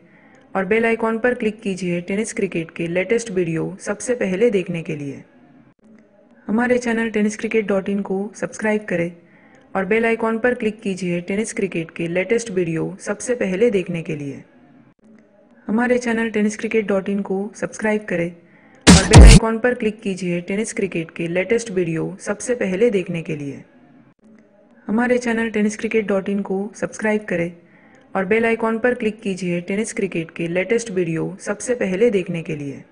और बेल आइकॉन पर क्लिक कीजिए टेनिस क्रिकेट के लेटेस्ट वीडियो सबसे पहले देखने के लिए। हमारे चैनल tenniscricket.in को सब्सक्राइब करें और बेल आइकॉन पर क्लिक कीजिए टेनिस क्रिकेट के लेटेस्ट वीडियो सबसे पहले देखने के लिए। हमारे चैनल tenniscricket.in को सब्सक्राइब करें और बेल आइकॉन पर क्लिक कीजिए टेनिस क्रिकेट के लेटेस्ट वीडियो सबसे पहले देखने के लिए। हमारे चैनल tenniscricket.in को सब्सक्राइब करें और बेल आइकॉन पर क्लिक कीजिए टेनिस क्रिकेट के लेटेस्ट वीडियो सबसे पहले देखने के लिए।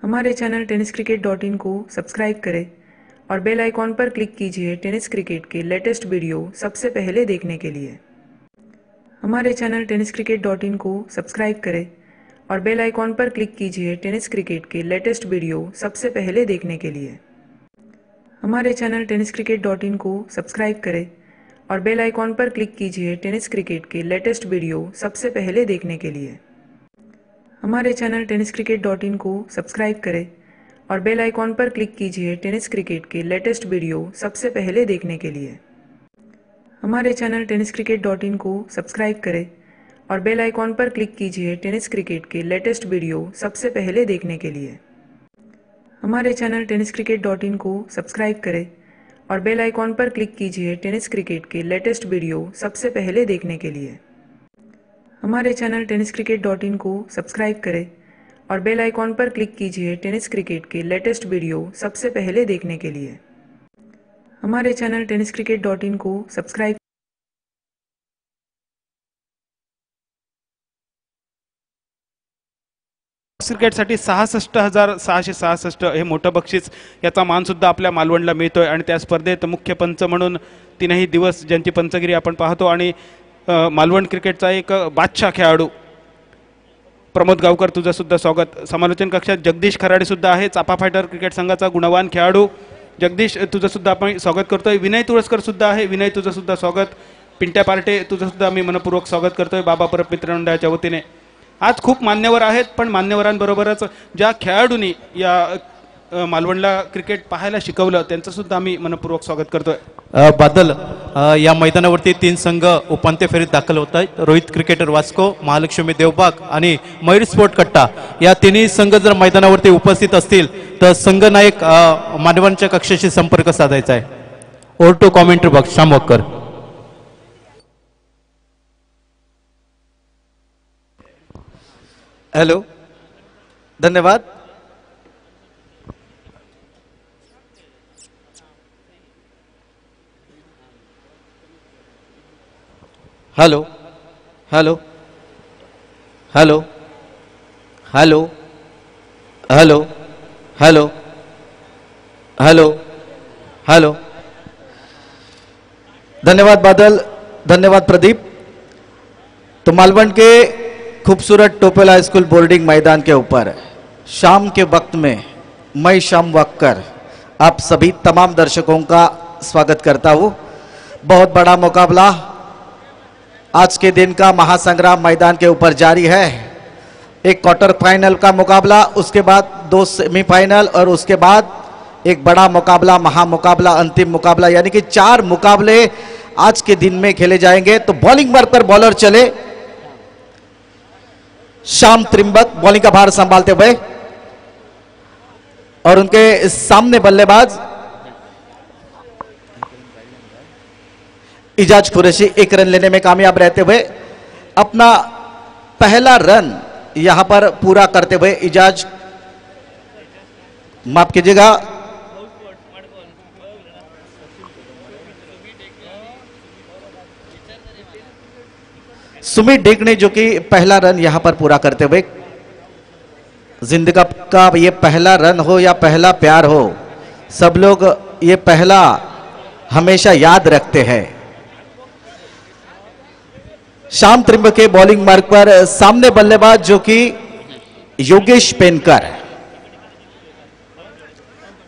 हमारे चैनल tenniscricket.in को सब्सक्राइब करें और बेल आइकॉन पर क्लिक कीजिए टेनिस क्रिकेट के लेटेस्ट वीडियो सबसे पहले देखने के लिए। हमारे चैनल tenniscricket.in को सब्सक्राइब करें और बेल आइकॉन पर क्लिक कीजिए टेनिस क्रिकेट के लेटेस्ट वीडियो सबसे पहले देखने के लिए। हमारे चैनल tenniscricket.in को सब्सक्राइब करें और बेल आइकॉन पर क्लिक कीजिए टेनिस क्रिकेट के लेटेस्ट वीडियो सबसे पहले देखने के लिए। हमारे चैनल tenniscricket.in को सब्सक्राइब करें और बेल आइकॉन पर क्लिक कीजिए टेनिस क्रिकेट के लेटेस्ट वीडियो सबसे पहले देखने के लिए। हमारे चैनल tenniscricket.in को सब्सक्राइब करें और बेल आइकॉन पर क्लिक कीजिए टेनिस क्रिकेट के लेटेस्ट वीडियो सबसे पहले देखने के लिए। हमारे चैनल tenniscricket.in को सब्सक्राइब करें और बेल आइकॉन पर क्लिक कीजिए टेनिस क्रिकेट के लेटेस्ट वीडियो सबसे पहले देखने के लिए। हमारे चैनल tenniscricket.in को सब्सक्राइब करें और बेल आइकॉन पर क्लिक कीजिए टेनिस क्रिकेट के लेटेस्ट वीडियो सबसे पहले देखने के लिए। हमारे चैनल tenniscricket.in को सब्सक्राइब क्रिकेटसाठी 66,666 हे मोठं बक्षीस, याचा मान सुद्धा आपल्या मालवणला मिळतोय आणि त्या स्पर्धेत मुख्य पंच म्हणून तीनही दिवस ज्यांची पंचगिरी आपण पाहतो आणि मालवण क्रिकेटचा एक बादशाह खेळाडू प्रमोद गावकर, तुझं सुद्धा स्वागत। समालोचन कक्षात जगदीश खराडे सुद्धा आहे, चापा फायटर क्रिकेट संघाचा गुणवान खेळाडू। जगदीश, तुझं सुद्धा आपण स्वागत करतोय। विनय तुळसकर सुद्धा आहे, विनय तुझं सुद्धा स्वागत। पिंट्या पार्टे, तुझं सुद्धा आम्ही मनपूर्वक स्वागत करतोय बाबा परब मित्रमंडळाच्या वतीने। आज खूप मान्यवर आहेत, पण मान्यवरांबरोबरच ज्या खेळाडूंनी या मालवणला क्रिकेट पाहायला शिकवलं त्यांचं सुद्धा आम्ही मनपूर्वक स्वागत करतोय। बादल, या मैदानावरती 3 संघ उपांत्य फेरीत दाखल होत आहेत। रोहित क्रिकेटर वास्को, महालक्ष्मी देवबाग आणि मयूर स्पोर्ट कट्टा या तिन्ही संघ जर मैदानावरती उपस्थित असतील तर संघनायक मानवांच्या कक्षाशी संपर्क साधायचा आहे। Over to commentary box, Shyam Vakkar. Hello, धन्यवाद। Hello hello hello hello hello hello hello hello. धन्यवाद बादल, धन्यवाद प्रदीप। तो मालवण के खूबसूरत टोपेल हाई स्कूल बोर्डिंग मैदान के ऊपर शाम के वक्त में मैं श्याम वक्कर आप सभी तमाम दर्शकों का स्वागत करता हूँ। बहुत बड़ा मुकाबला आज के दिन का महासंग्राम मैदान के ऊपर जारी है। एक क्वार्टर फाइनल का मुकाबला, उसके बाद 2 सेमीफाइनल और उसके बाद एक बड़ा मुकाबला, महामुकाबला, अंतिम मुकाबला, यानी कि 4 मुकाबले आज के दिन में खेले जाएंगे। तो बॉलिंग मार्ग पर बॉलर चले, श्याम त्रिंबक बॉलिंग का भार संभालते हुए और उनके सामने बल्लेबाज इजाज कुरैशी 1 रन लेने में कामयाब रहते हुए अपना पहला रन यहां पर पूरा करते हुए इजाज, माफ कीजिएगा, सुमित डेकने जो कि पहला रन यहां पर पूरा करते हुए, जिंदगी का ये पहला रन हो या पहला प्यार हो, सब लोग ये पहला हमेशा याद रखते हैं। श्याम त्रिंबक के बॉलिंग मार्ग पर सामने बल्लेबाज जो कि योगेश पेनकर,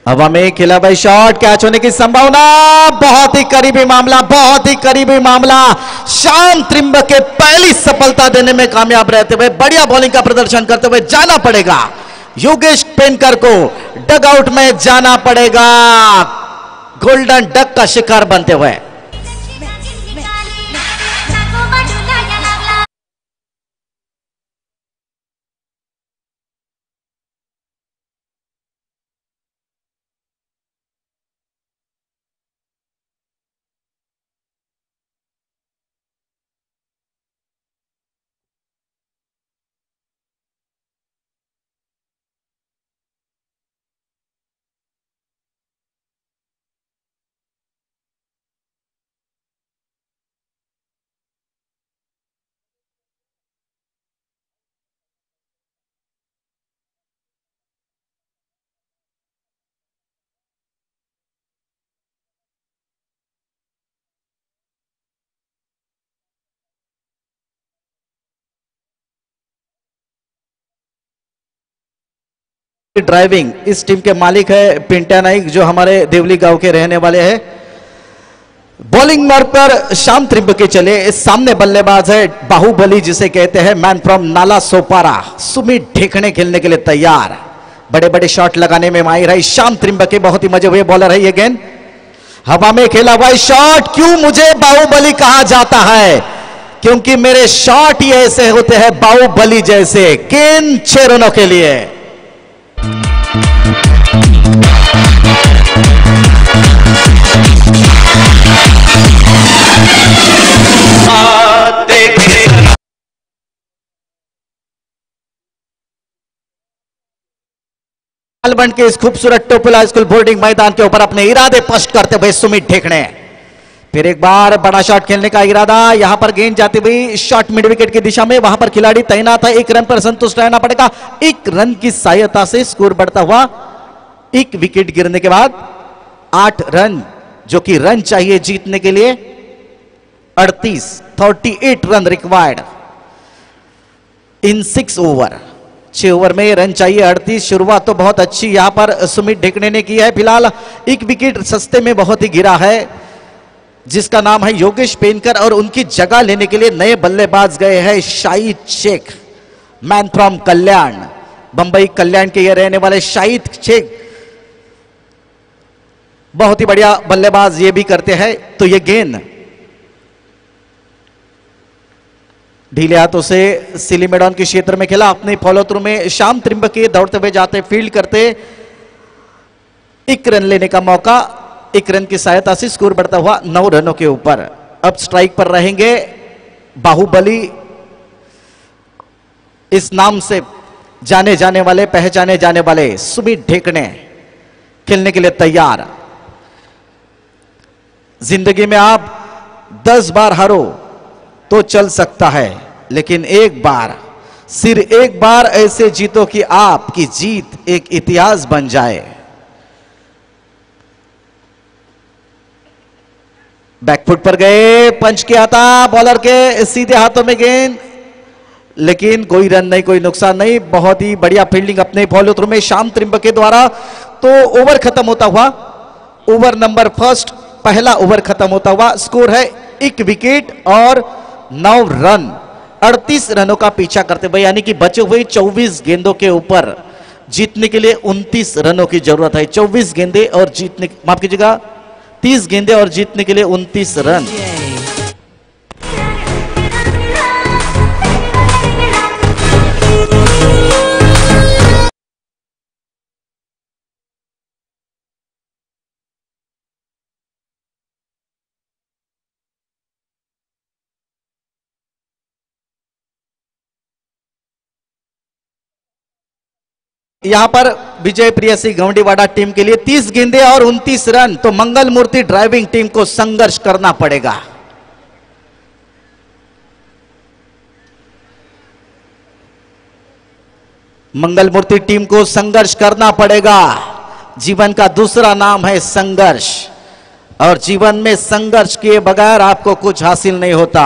हवा में खेला भाई शॉट, कैच होने की संभावना, बहुत ही करीबी मामला, बहुत ही करीबी मामला। शाम त्रिंबके पहली सफलता देने में कामयाब रहते हुए बढ़िया बॉलिंग का प्रदर्शन करते हुए जाना पड़ेगा योगेश पेनकर को, डगआउट में जाना पड़ेगा गोल्डन डक का शिकार बनते हुए। ड्राइविंग इस टीम के मालिक है पिंटा नाइक, जो हमारे देवली गांव के रहने वाले हैं। बॉलिंग मार्ग पर शाम त्रिंबके चले, इस सामने बल्लेबाज है बाहुबली जिसे कहते हैं, मैन फ्रॉम नाला सोपारा, सुमित ढेकणे खेलने के लिए तैयार, बड़े बड़े शॉट लगाने में माहिर है शाम त्रिंबके, बहुत ही मजे हुए बॉलर है ये। गेंद हवा में खेला हुआ शॉट, क्यों मुझे बाहुबली कहा जाता है? क्योंकि मेरे शॉट ही ऐसे होते हैं बाहुबली जैसे। गेंद 6 रनों के लिए। मालवण के इस खूबसूरत टोपला स्कूल बोर्डिंग मैदान के ऊपर अपने इरादे स्पष्ट करते हुए सुमित ढेकणे, फिर एक बार बड़ा शॉट खेलने का इरादा, यहां पर गेंद जाती हुई शॉट मिड विकेट की दिशा में, वहां पर खिलाड़ी तैनात है, 1 रन पर संतुष्ट रहना पड़ेगा। 1 रन की सहायता से स्कोर बढ़ता हुआ, 1 विकेट गिरने के बाद 8 रन, जो कि रन चाहिए जीतने के लिए 38 run required in 6 over. 6 over में रन चाहिए 38। शुरुआत तो बहुत अच्छी यहां पर सुमित ढेकणे ने की है। फिलहाल 1 विकेट सस्ते में बहुत ही गिरा है, जिसका नाम है योगेश पेनकर, और उनकी जगह लेने के लिए नए बल्लेबाज गए हैं शाहिद शेख, मैन फ्रॉम कल्याण, बंबई कल्याण के ये रहने वाले शाहिद शेख, बहुत ही बढ़िया बल्लेबाज ये भी करते हैं। तो ये गेंद ढीले हाथों से सिली मैदान के क्षेत्र में खेला, अपने फॉलो थ्रू में शाम त्रिंबके दौड़ते हुए जाते, फील्ड करते, 1 रन लेने का मौका, 1 रन की सहायता से स्कोर बढ़ता हुआ 9 रनों के ऊपर। अब स्ट्राइक पर रहेंगे बाहुबली, इस नाम से जाने जाने वाले, पहचाने जाने वाले सुमित ढेकणे खेलने के लिए तैयार। जिंदगी में आप 10 बार हारो तो चल सकता है, लेकिन एक बार, सिर्फ एक बार ऐसे जीतो कि आपकी जीत एक इतिहास बन जाए। बैकफुट पर गए, पंच किया था बॉलर के सीधे हाथों में गेंद, लेकिन कोई रन नहीं, कोई नुकसान नहीं। बहुत ही बढ़िया फील्डिंग अपने फॉलो थ्रू में शाम त्रिंबके द्वारा। तो ओवर खत्म होता हुआ, ओवर नंबर फर्स्ट, पहला ओवर खत्म होता हुआ, स्कोर है 1 विकेट और 9 रन, 38 रनों का पीछा करते हुए, यानी कि बचे हुए 24 गेंदों के ऊपर जीतने के लिए 29 रनों की जरूरत है। 24 गेंदे और जीतने, माफ कीजिएगा, 30 गेंदे और जीतने के लिए 29 रन। यहां पर विजय प्रियसी गवंडीवाड़ा टीम के लिए 30 गेंदे और 29 रन। तो मंगल मूर्ति ड्राइविंग टीम को संघर्ष करना पड़ेगा। मंगल मूर्ति टीम को संघर्ष करना पड़ेगा। जीवन का दूसरा नाम है संघर्ष, और जीवन में संघर्ष किए बगैर आपको कुछ हासिल नहीं होता।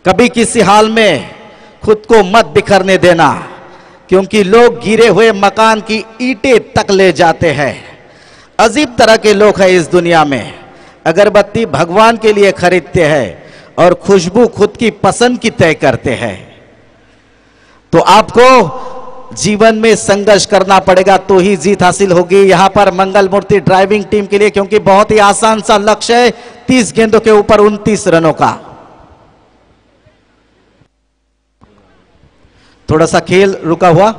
कभी किसी हाल में खुद को मत बिखरने देना, क्योंकि लोग गिरे हुए मकान की ईंटें तक ले जाते हैं। अजीब तरह के लोग हैं इस दुनिया में। अगरबत्ती भगवान के लिए खरीदते हैं और खुशबू खुद की पसंद की तय करते हैं। तो आपको जीवन में संघर्ष करना पड़ेगा तो ही जीत हासिल होगी। यहां पर मंगल मूर्ति ड्राइविंग टीम के लिए, क्योंकि बहुत ही आसान सा लक्ष्य है 30 गेंदों के ऊपर 29 रनों का। थोड़ा सा खेल रुका हुआ।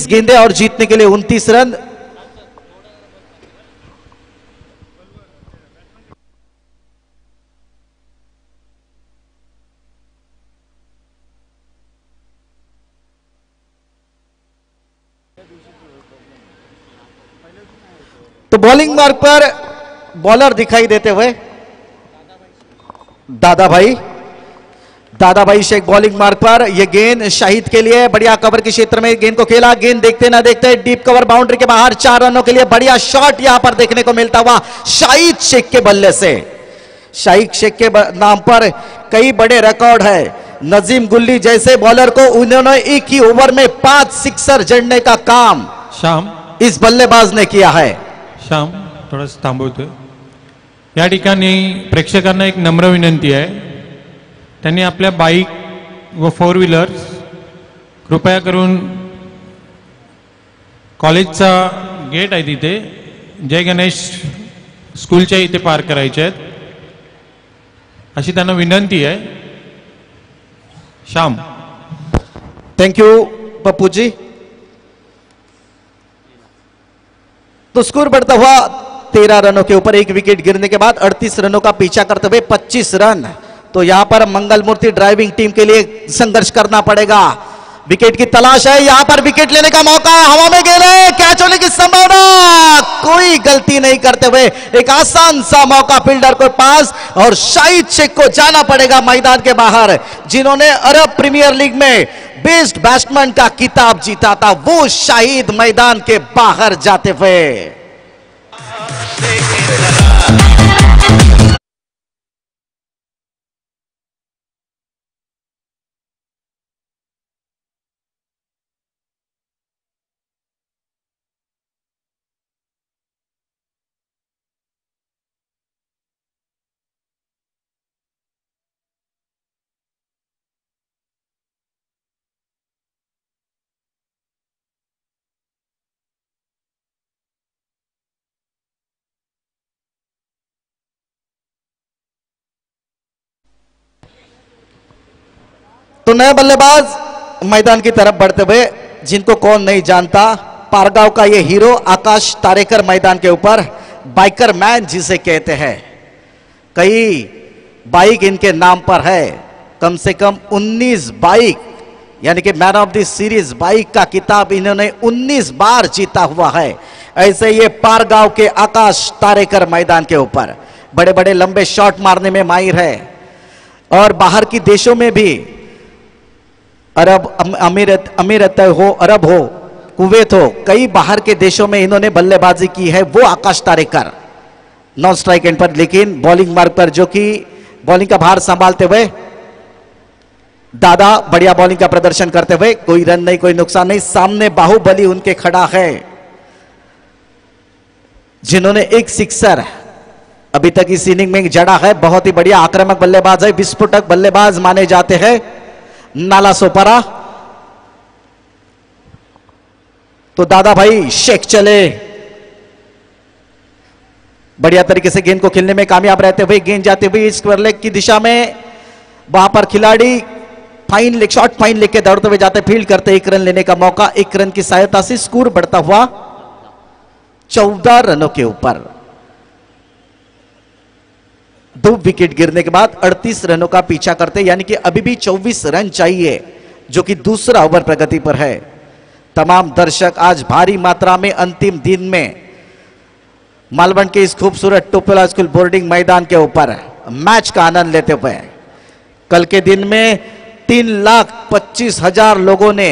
गेंदे और जीतने के लिए 29 रन। तो बॉलिंग मार्ग पर बॉलर दिखाई देते हुए दादा भाई शेख बॉलिंग मार्ग पर। यह गेंद शाहिद के लिए, बढ़िया कवर के क्षेत्र में गेंद को खेला। गेंद देखते ना देखते डीप कवर बाउंड्री के बाहर, 4 रनों के लिए बढ़िया शॉट यहां पर देखने को मिलता हुआ शाहिद शेख के बल्ले से। शाहिद शेख के नाम पर कई बड़े रिकॉर्ड है। नजीम गुल्ली जैसे बॉलर को उन्होंने एक ही ओवर में 5 सिक्सर जड़ने का काम श्याम इस बल्लेबाज ने किया है। श्याम थोडंसं थांबवतोय। या ठिकाणी प्रेक्षकांना एक नम्र विनंती आहे, त्यांनी आपल्या बाईक व 4 व्हीलर्स कृपया करून कॉलेजचा गेट आहे तिथे जय गणेश स्कूलच्या इथे पार्क करायचे आहेत अशी त्यांना विनंती आहे। Shyam thank you Pappu ji. तो स्कोर बढ़ता हुआ 13 रनों के ऊपर, 1 विकेट गिरने के बाद 38 रनों का पीछा करते हुए 25 रन। तो यहां पर मंगल मूर्ति ड्राइविंग टीम के लिए संघर्ष करना पड़ेगा। विकेट की तलाश है, यहां पर विकेट लेने का मौका, हवा में गेंद, कैच होने की संभावना, कोई गलती नहीं करते हुए एक आसान सा मौका फील्डर को पास, और शाहिद शेख को जाना पड़ेगा मैदान के बाहर, जिन्होंने अरब प्रीमियर लीग में बेस्ट बैट्समैन का खिताब जीता था। वो शाहिद मैदान के बाहर जाते हुए। तो नया बल्लेबाज मैदान की तरफ बढ़ते हुए, जिनको कौन नहीं जानता, पारगांव का ये हीरो आकाश तारेकर मैदान के ऊपर बाइकर मैन जिसे कहते हैं। कई बाइक इनके नाम पर है, कम से कम 19 बाइक, यानी कि man of the series bike का किताब इन्होंने 19 बार जीता हुआ है। ऐसे ये पारगांव के आकाश तारेकर मैदान के ऊपर बड़े बड़े लंबे शॉट मारने में माहिर है, और बाहर की देशों में भी, अरब अमीरत हो, अरब हो, कुवैत हो, कई बाहर के देशों में इन्होंने बल्लेबाजी की है। वो आकाश तारेकर नॉन स्ट्राइक एंड पर, लेकिन बॉलिंग मार्ग पर जो कि बॉलिंग का भार संभालते हुए दादा बढ़िया बॉलिंग का प्रदर्शन करते हुए, कोई रन नहीं, कोई नुकसान नहीं। सामने बाहुबली उनके खड़ा है, जिन्होंने एक सिक्सर अभी तक इस इनिंग में जड़ा है। बहुत ही बढ़िया आक्रामक बल्लेबाज है, विस्फोटक बल्लेबाज माने जाते हैं नाला सोपारा। तो दादा भाई शेख चले, बढ़िया तरीके से गेंद को खेलने में कामयाब रहते हुए, गेंद जाते हुए स्क्वायर लेग की दिशा में, वहां पर खिलाड़ी fine leg, short fine leg के दौड़ते हुए जाते, फील्ड करते, 1 रन लेने का मौका, 1 रन की सहायता से स्कोर बढ़ता हुआ 14 रनों के ऊपर। 2 विकेट गिरने के बाद 38 रनों का पीछा करते, यानी कि अभी भी 24 रन चाहिए, जो कि दूसरा ओवर प्रगति पर है। तमाम दर्शक आज भारी मात्रा में अंतिम दिन में मालवण के इस खूबसूरत टोपेला स्कूल बोर्डिंग मैदान के ऊपर मैच का आनंद लेते हुए, कल के दिन में 3,25,000 लोगों ने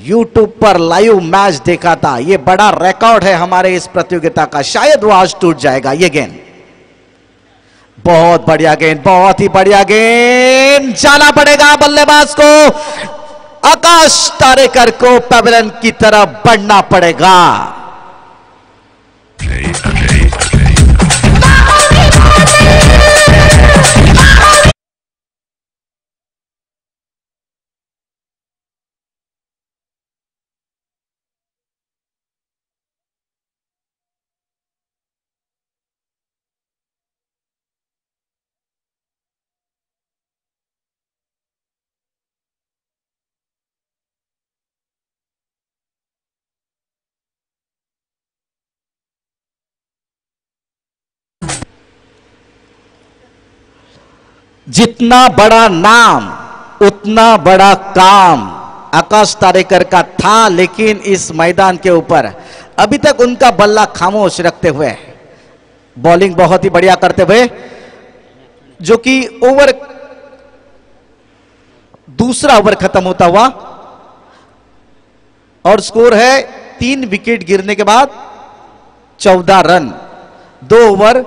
YouTube पर लाइव मैच देखा था। यह बड़ा रिकॉर्ड है हमारे इस प्रतियोगिता का, शायद वो आज टूट जाएगा। ये गेंद बहुत बढ़िया गेंद, बहुत ही बढ़िया गेंद। जाना पड़ेगा बल्लेबाज को, आकाश तारेकर को पेविलियन की तरफ बढ़ना पड़ेगा। जितना बड़ा नाम उतना बड़ा काम आकाश तारेकर का था, लेकिन इस मैदान के ऊपर अभी तक उनका बल्ला खामोश रखते हुए, बॉलिंग बहुत ही बढ़िया करते हुए, जो कि ओवर दूसरा ओवर खत्म होता हुआ और स्कोर है 3 विकेट गिरने के बाद 14 रन। 2 ओवर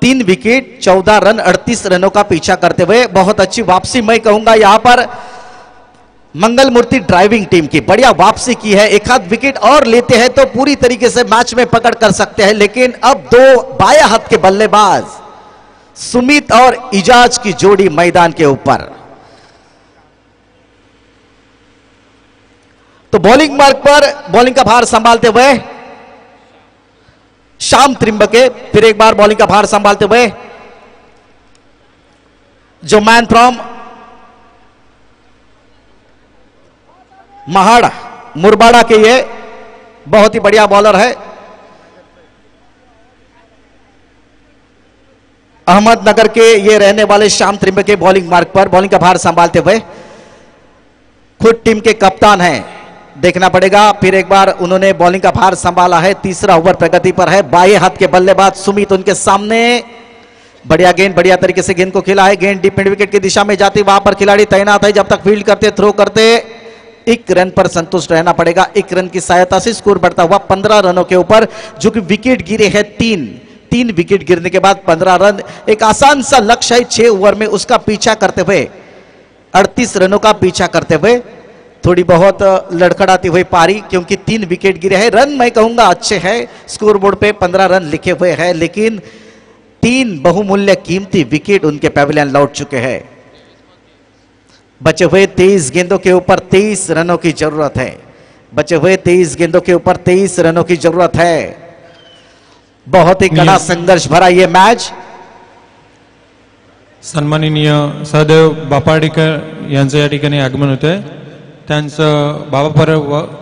3 विकेट 14 रन 38 रनों का पीछा करते हुए बहुत अच्छी वापसी मैं कहूंगा यहां पर मंगल मूर्ति ड्राइविंग टीम की बढ़िया वापसी की है। एक आध विकेट और लेते हैं तो पूरी तरीके से मैच में पकड़ कर सकते हैं, लेकिन अब 2 बाएं हाथ के बल्लेबाज सुमित और इजाज की जोड़ी मैदान के ऊपर। तो बॉलिंग मार्ग पर बॉलिंग का भार संभालते हुए श्याम त्रिंबके, फिर एक बार बॉलिंग का भार संभालते हुए जो मैन फ्रॉम महाड़ मुरबाड़ा के ये बहुत ही बढ़िया बॉलर है, अहमदनगर के ये रहने वाले श्याम त्रिंबके बॉलिंग मार्ग पर बॉलिंग का भार संभालते हुए खुद टीम के कप्तान हैं। देखना पड़ेगा, फिर एक बार उन्होंने बॉलिंग का भार संभाला है। तीसरा ओवर प्रगति पर है। बाएं हाथ के बल्लेबाज सुमित उनके सामने, बढ़िया गेंद, बढ़िया तरीके से गेंद को खेला है। गेंद डीप मिड विकेट की दिशा में जाती, वहां पर खिलाड़ी तैनात है। जब तक फील्ड करते, थ्रो करते, 1 रन पर संतुष्ट रहना पड़ेगा। 1 रन की सहायता से स्कोर बढ़ता हुआ 15 रनों के ऊपर, जो कि विकेट गिरे हैं 3 विकेट गिरने के बाद 15 रन एक आसान सा लक्ष्य है 6 ओवर में, उसका पीछा करते हुए 38 रनों का पीछा करते हुए थोड़ी बहुत लड़खड़ाती हुई पारी, क्योंकि 3 विकेट गिरे हैं। रन मैं कहूंगा अच्छे हैं, स्कोर बोर्ड पे 15 रन लिखे हुए हैं, लेकिन 3 बहुमूल्य कीमती विकेट उनके पेविलियन लौट चुके हैं। बचे हुए 23 गेंदों के ऊपर 23 रनों की जरूरत है। बचे हुए 23 गेंदों के ऊपर 23 रनों की जरूरत है। बहुत ही कड़ा संघर्ष भरा ये मैच। सन्माननीय सहदेव बापाडीकर यांचं या ठिकाणी आगमन होत आहे, त्यांचं बाबापर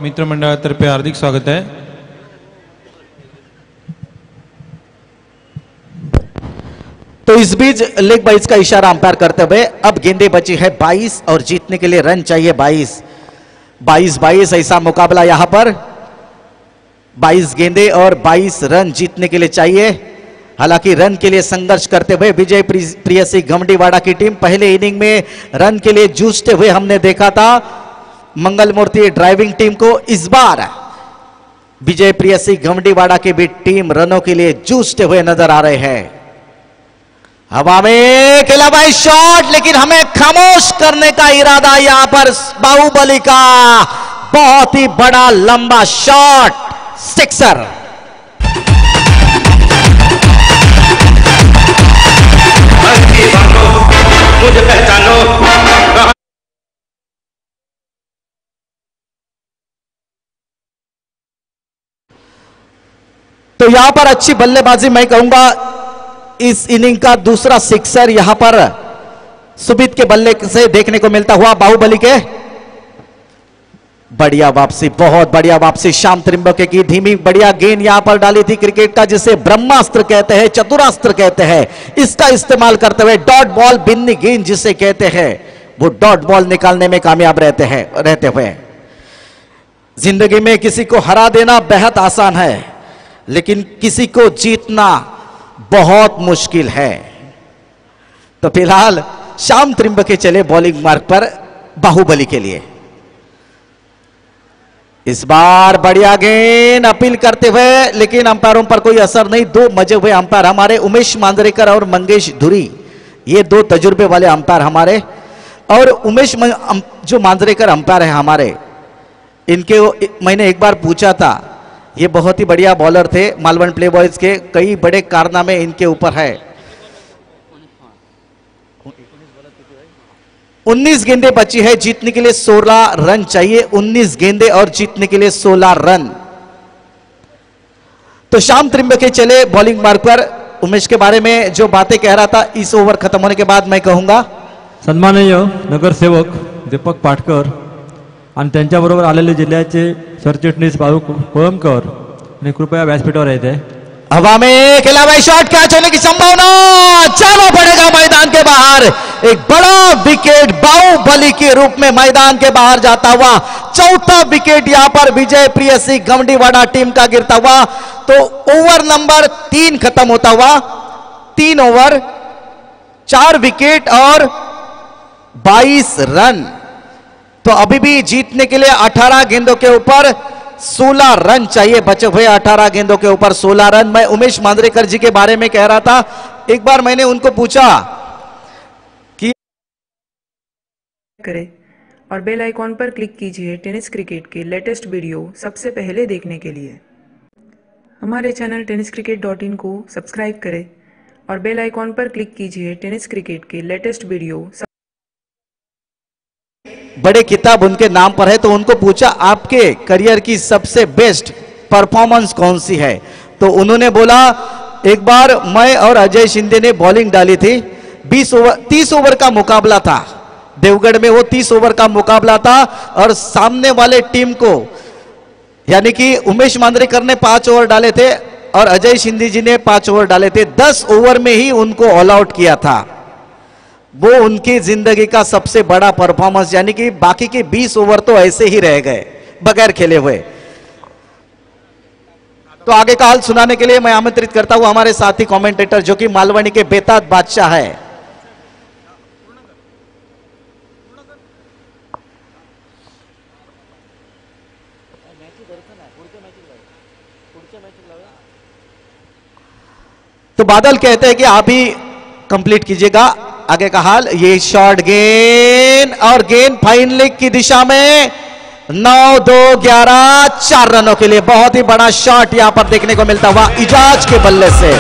मित्रमंडळातर्फे हार्दिक स्वागत आहे। तो इस बीच लेग बाइज का इशारा अंपायर करते हुए अब गेंदें बची है 22 और जीतने के लिए रन चाहिए 22 ऐसा मुकाबला यहां पर 22 गेंदें और 22 रन जीतने के लिए चाहिए। हालांकि रन के लिए संघर्ष करते हुए विजय प्रियसी गमडीवाड़ा की टीम पहले इनिंग में रन के लिए जूझते हुए हमने देखा था मंगल मूर्ति ड्राइविंग टीम को। इस बार विजय प्रियसी गमडीवाड़ा की भी टीम रनों के लिए जूझते हुए नजर आ रहे हैं। हवा में खेला भाई शॉट, लेकिन हमें खामोश करने का इरादा यहां पर बाहुबली का बहुत ही बड़ा लंबा शॉट, सिक्सर। मुझे पहचानो। तो यहां पर अच्छी बल्लेबाजी मैं कहूंगा इस इनिंग का दूसरा सिक्सर यहां पर सुमित के बल्ले से देखने को मिलता हुआ बाहुबली के। बढ़िया वापसी, बहुत बढ़िया वापसी श्याम त्रिंबके की। धीमी बढ़िया गेंद यहां पर डाली थी क्रिकेट का जिसे ब्रह्मास्त्र कहते हैं, चतुरास्त्र कहते हैं, इसका इस्तेमाल करते हुए डॉट बॉल, बिन्नी गेंद जिसे कहते हैं, वो डॉट बॉल निकालने में कामयाब रहते हुए। जिंदगी में किसी को हरा देना बेहद आसान है, लेकिन किसी को जीतना बहुत मुश्किल है। तो फिलहाल श्याम त्रिंबके चले बॉलिंग मार्ग पर बाहुबली के लिए। इस बार बढ़िया गेंद अपील करते हुए, लेकिन अंपायरों पर कोई असर नहीं। दो मजे हुए अंपायर हमारे उमेश मांजरेकर और मंगेश धुरी, ये दो तजुर्बे वाले अंपायर हमारे। और उमेश जो मांजरेकर अंपायर है हमारे, इनके मैंने एक बार पूछा था, ये बहुत ही बढ़िया बॉलर थे मालवण प्ले बॉयज के, कई बड़े कारनामे इनके ऊपर है। 19 गेंदें बची है, जीतने के लिए 16 रन चाहिए। 19 गेंदें और जीतने के लिए 16 रन। तो श्याम त्रिंबके चले बॉलिंग मार्ग पर। उमेश के बारे में जो बातें कह रहा था, इस ओवर खत्म होने के बाद मैं कहूंगा। सन्माननीय नगरसेवक दीपक पाटकर आणि त्यांच्याबरोबर आलेले जिल्ह्याचे सरचिटणीस बाळू कोळंबकर आणि कृपया व्यासपीठावर येते। हवा में खेला हुआ शॉट, कैच होने की संभावना, जाना पड़ेगा मैदान के बाहर। एक बड़ा विकेट बाहुबली के रूप में मैदान के बाहर जाता हुआ, चौथा विकेट यहां पर विजय प्रियसी गमडीवाड़ा टीम का गिरता हुआ। तो ओवर नंबर 3 खत्म होता हुआ, 3 ओवर 4 विकेट और 22 रन। तो अभी भी जीतने के लिए 18 गेंदों के ऊपर 16 रन चाहिए, बचे हुए 18 गेंदों के ऊपर 16 रन। मैं उमेश मांजरेकर जी के बारे में कह रहा था, एक बार मैंने उनको पूछा कि करें और बेल आइकॉन पर क्लिक कीजिए टेनिस क्रिकेट के लेटेस्ट वीडियो सबसे पहले देखने के लिए। हमारे चैनल tenniscricket.in को सब्सक्राइब करें और बेल आइकॉन पर क्लिक कीजिए टेनिस क्रिकेट के लेटेस्ट वीडियो। बड़े किताब उनके नाम पर है, तो उनको पूछा आपके करियर की सबसे बेस्ट परफॉर्मेंस कौन सी है, तो उन्होंने बोला एक बार मैं और अजय शिंदे ने बॉलिंग डाली थी, 30 ओवर का मुकाबला था देवगढ़ में, वो 30 ओवर का मुकाबला था और सामने वाले टीम को, यानी कि उमेश मांजरेकर ने 5 ओवर डाले थे और अजय शिंदे जी ने 5 ओवर डाले थे, 10 ओवर में ही उनको ऑल आउट किया था। वो उनकी जिंदगी का सबसे बड़ा परफॉर्मेंस, यानी कि बाकी के 20 ओवर तो ऐसे ही रह गए बगैर खेले हुए। तो आगे का हाल सुनाने के लिए मैं आमंत्रित करता हूं हमारे साथी कमेंटेटर, जो कि मालवणी के बेताज बादशाह है, तो बादल कहते हैं कि आप ही कंप्लीट कीजिएगा आगे का हाल। ये शॉर्ट गेंद और गेंद फाइन लेग की दिशा में 9-2-11 4 रनों के लिए बहुत ही बड़ा शॉट यहां पर देखने को मिलता हुआ इजाज के बल्ले से।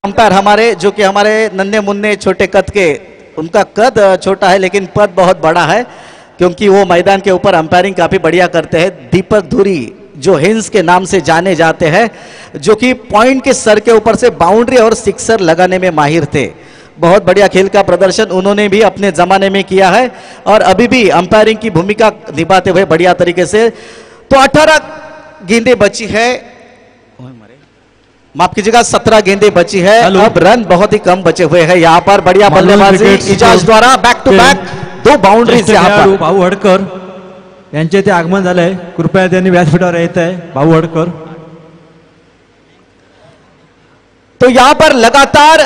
अंपायर हमारे, जो कि हमारे नन्हे मुन्ने छोटे कद के, उनका कद छोटा है लेकिन पद बहुत बड़ा है, क्योंकि वो मैदान के ऊपर अंपायरिंग काफी बढ़िया करते हैं। दीपक धुरी, जो हिंस के नाम से जाने जाते हैं, जो कि पॉइंट के सर के ऊपर से बाउंड्री और सिक्सर लगाने में माहिर थे। बहुत बढ़िया खेल का प्रदर्शन उन्होंने भी अपने जमाने में किया है और अभी भी अंपायरिंग की भूमिका निभाते हुए बढ़िया तरीके से। तो 18 गेंदें बची है, माफ कीजिएगा 17 गेंदें बची है। अब रन बहुत ही कम बचे हुए हैं यहाँ पर। बढ़िया बल्लेबाजी इजाज द्वारा, बैक टू बैक 2 बाउंड्रीज यहाँ पर। भाऊ हडकर यांचे ते आगमन झालंय, कृपया त्यांनी व्यासपीठावर येत आहे भाऊ हडकर। तो यहां पर लगातार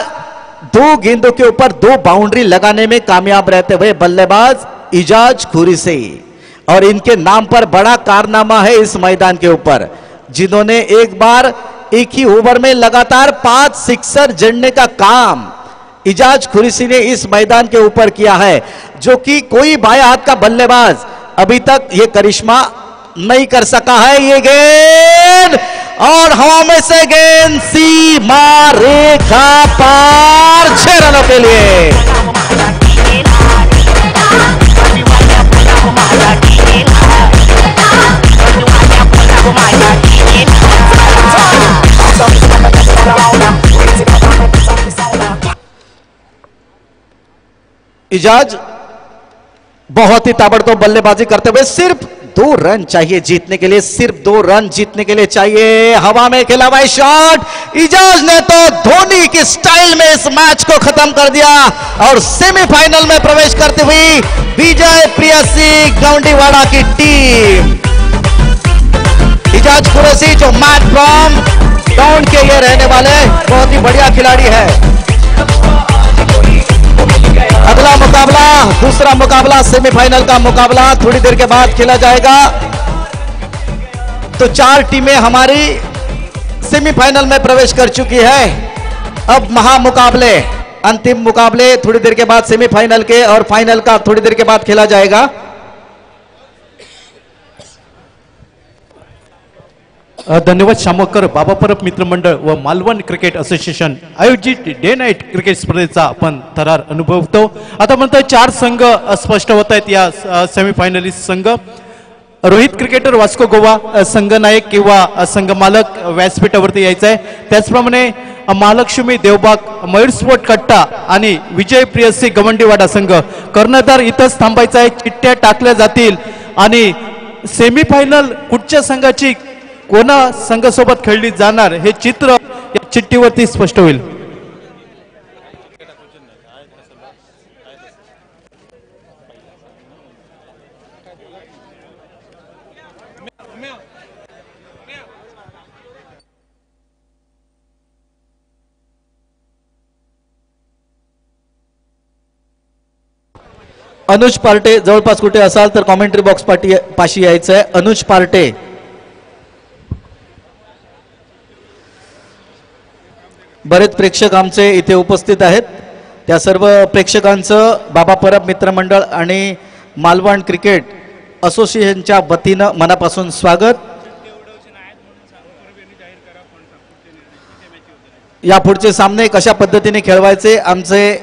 2 गेंदों के ऊपर 2 बाउंड्री लगाने में कामयाब रहते हुए बल्लेबाज इजाज खुरीसी, और इनके नाम पर बड़ा कारनामा है इस मैदान के ऊपर, जिन्होंने एक बार एक ही ओवर में लगातार 5 सिक्सर जड़ने का काम इजाज खुरीसी ने इस मैदान के ऊपर किया है, जो कि कोई बाएं हाथ का बल्लेबाज अभी तक ये करिश्मा नहीं कर सका है। ये गेंद और हवा में से गेंद सीमा रेखा पार 6 रनों के लिए। इजाज बहुत ही ताबड़तोड़ बल्लेबाजी करते हुए सिर्फ 2 रन चाहिए जीतने के लिए, सिर्फ 2 रन जीतने के लिए चाहिए। हवा में खेला हुआ शॉट, इजाज ने तो धोनी की स्टाइल में इस मैच को खत्म कर दिया और सेमीफाइनल में प्रवेश करती हुई विजय प्रियसी गौंडीवाड़ा की टीम। इजाज कुरैशी जो मैच फ्रॉम डाउन के ये रहने वाले बहुत ही बढ़िया खिलाड़ी है। अगला मुकाबला, दूसरा मुकाबला, सेमीफाइनल का मुकाबला थोड़ी देर के बाद खेला जाएगा। तो 4 टीमें हमारी सेमीफाइनल में प्रवेश कर चुकी है। अब महामुकाबले, अंतिम मुकाबले थोड़ी देर के बाद सेमीफाइनल के और फाइनल का थोड़ी देर के बाद खेला जाएगा। धन्यवाद शामोकर। बाबा परब मित्रमंडळ व मालवण क्रिकेट असोसिएशन आयोजित डे नाईट क्रिकेट स्पर्धेचा आपण थरार अनुभवतो। आता म्हणतो 4 संघ स्पष्ट होत आहेत या सेमीफायनलिस्ट संघ। रोहित क्रिकेटर वास्को गोवा संघनायक किंवा संघमालक व्यासपीठावरती यायचं आहे। त्याचप्रमाणे महालक्ष्मी देवबाग मयूर स्पोर्ट कट्टा आणि विजय प्रियसी गवंडीवाडा संघ कर्णधार इथंच थांबायचा आहे। चिठ्ठ्या टाकल्या जातील आणि सेमीफायनल कुठच्या संघाची कोणा संघासोबत खेळली जाणार हे चित्र या चिठ्ठीवरती स्पष्ट होईल। अनुज पार्टे जवळपास कुठे असाल तर कॉमेंट्री बॉक्स पाशी यायचं आहे। अनुज पार्टे, बरेच प्रेक्षक आमचे इथे उपस्थित आहेत। त्या सर्व प्रेक्षकांचं बाबा परब मित्रमंडळ आणि मालवण क्रिकेट असोसिएशनच्या वतीनं मनापासून स्वागत। या पुढचे सामने कशा पद्धतीने खेळवायचे आमचे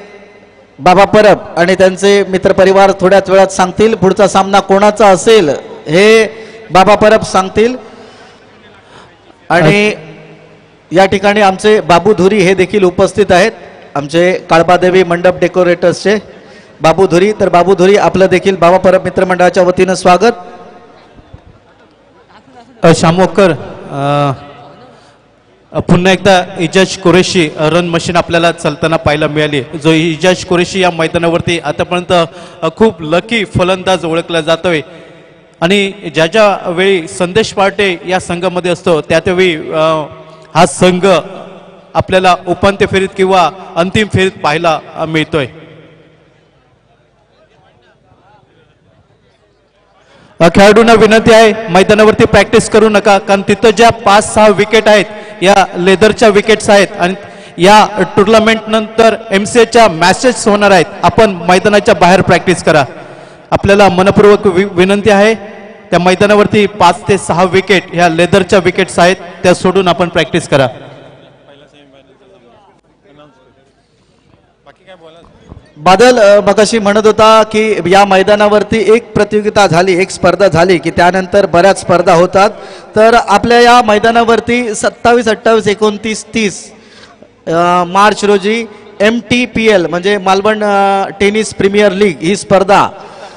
बाबा परब आणि त्यांचे मित्रपरिवार थोड्याच वेळात सांगतील। पुढचा सामना कोणाचा असेल हे बाबा परब सांगतील। आणि या ठिकाणी आमचे बाबू धुरी हे देखील उपस्थित आहेत, आमचे काळबादेवी मंडप डेकोरेटर्सचे बाबू धुरी। तर बाबू धुरी आपलं देखील बाबा परब मित्रमंडळाच्या वतीनं स्वागत। शामोकर, पुन्हा एकदा इजाज कुरैशी रन मशीन आपल्याला चालताना पाहायला मिळाली। जो इजाज कुरैशी या मैदानावरती आतापर्यंत खूप लकी फलंदाज ओळखला जातोय आणि ज्या ज्या वेळी संदेश पार्टे या संघामध्ये असतो त्या त्यावेळी हा संघ आपल्याला उपांत्य फेरीत किंवा अंतिम फेरीत पाहायला मिळतोय। खेळाडूंना विनंती आहे मैदानावरती प्रॅक्टिस करू नका, कारण तिथं ज्या 5-6 विकेट आहेत या लेदरच्या विकेट्स आहेत आणि या टुर्नामेंट नंतर MCAच्या मॅचेस होणार आहेत। आपण मैदानाच्या बाहेर प्रॅक्टिस करा। आपल्याला मनपूर्वक विनंती आहे, त्या मैदानावरती 5 ते 6 विकेट ह्या लेदरच्या विकेट्स आहेत, त्या सोडून आपण प्रॅक्टिस करा। बादल मगाशी म्हणत होता की या मैदानावरती एक प्रतियोगिता झाली, एक स्पर्धा झाली की त्यानंतर बऱ्याच स्पर्धा होतात। तर आपल्या या मैदानावरती 27, 28, 29, 30 मार्च रोजी MTPL म्हणजे मालवण टेनिस प्रीमियर लीग ही स्पर्धा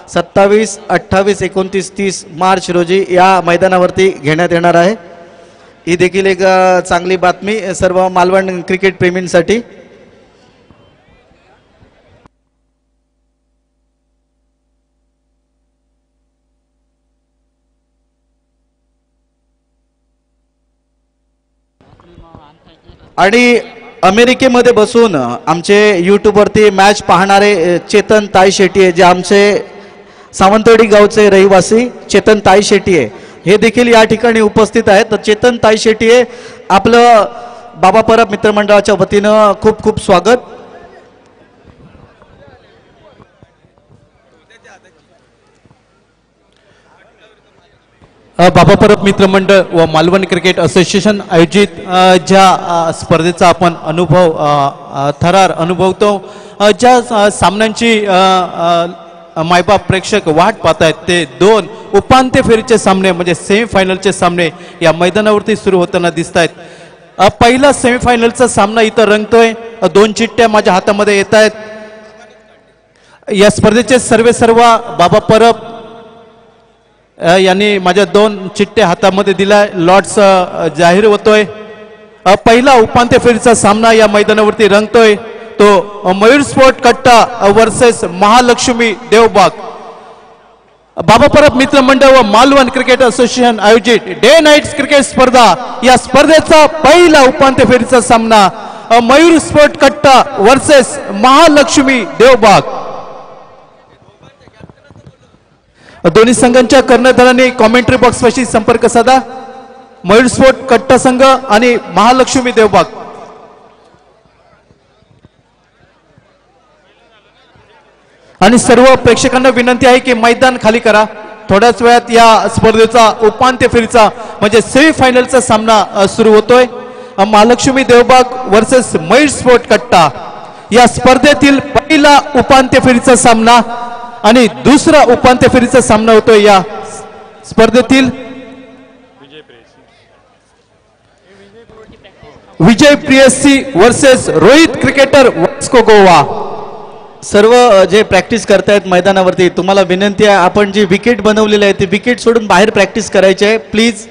27, 28, 29, 30 मार्च रोजी या मैदानावरती घेण्यात येणार आहे। ही देखील एक चांगली बातमी सर्व मालवण क्रिकेट प्रेमींसाठी। आणि अमेरिकेमध्ये बसून आमचे यूट्यूबवरती मॅच पाहणारे चेतन ताई शेट्टी जे आमचे सावंतवाडी गावचे रहिवासी चेतन ताई शेट्टी हे देखील या ठिकाणी उपस्थित आहेत। तर चेतन ताई शेट्टी आपलं बाबा परब मित्रमंडळाच्या वतीनं खूप खूप स्वागत। बाबा परब मित्रमंडळ व मालवण क्रिकेट असोसिएशन आयोजित ज्या स्पर्धेचा आपण अनुभव थरार अनुभवतो, ज्या सामन्यांची मायबाप प्रेक्षक वाट पाहत आहेत ते 2 उपांत्य फेरीचे सामने म्हणजे सेमीफायनलचे सामने या मैदानावरती सुरू होताना दिसत आहेत। पहिला सेमीफायनलचा सामना इथं रंगतोय। 2 चिठ्ठ्या माझ्या हातामध्ये येत आहेत। या स्पर्धेचे सर्व बाबा परब यांनी माझ्या 2 चिठ्ठ्या हातामध्ये दिल्या. लॉट्स जाहीर होतोय. पहिला उपांत्य फेरीचा सामना या मैदानावरती रंगतोय. तो मयूर स्पोर्ट कट्टा वर्सेस महालक्ष्मी देवबाग. बाबा परब मित्र मंडळ व मालवण क्रिकेट असोसिएशन आयोजित डे नाईट क्रिकेट स्पर्धा या स्पर्धेचा पहिला उपांत्य फेरीचा सामना मयूर स्पोर्ट कट्टा वर्सेस महालक्ष्मी देवबाग. दोन्ही संघांच्या कर्णधारांनी कॉमेंट्री बॉक्स पाशी संपर्क साधा. मयूर स्पोर्ट कट्टा संघ आणि महालक्ष्मी देवबाग. आणि सर्व प्रेक्षकांना विनंती आहे की मैदान खाली करा. थोड्याच वेळात या स्पर्धेचा उपांत्य फेरीचा म्हणजे सेमीफायनलचा सामना सुरू होतोय. महालक्ष्मी देवबाग वर्सेस मयूर स्पोर्ट कट्टा या स्पर्धेतील पहिला उपांत्य फेरीचा सामना आणि दुसरा उपांत्य फेरीचा सामना होतोय. या स्पर्धेतील विजय प्रियसी वर्सेस रोहित क्रिकेटर वास्को गोवा. सर्व जे प्रॅक्टिस करतायत मैदानावरती तुम्हाला विनंती आहे, आपण जी विकेट बनवलेली आहे ती विकेट सोडून बाहेर प्रॅक्टिस करायची आहे. प्लीज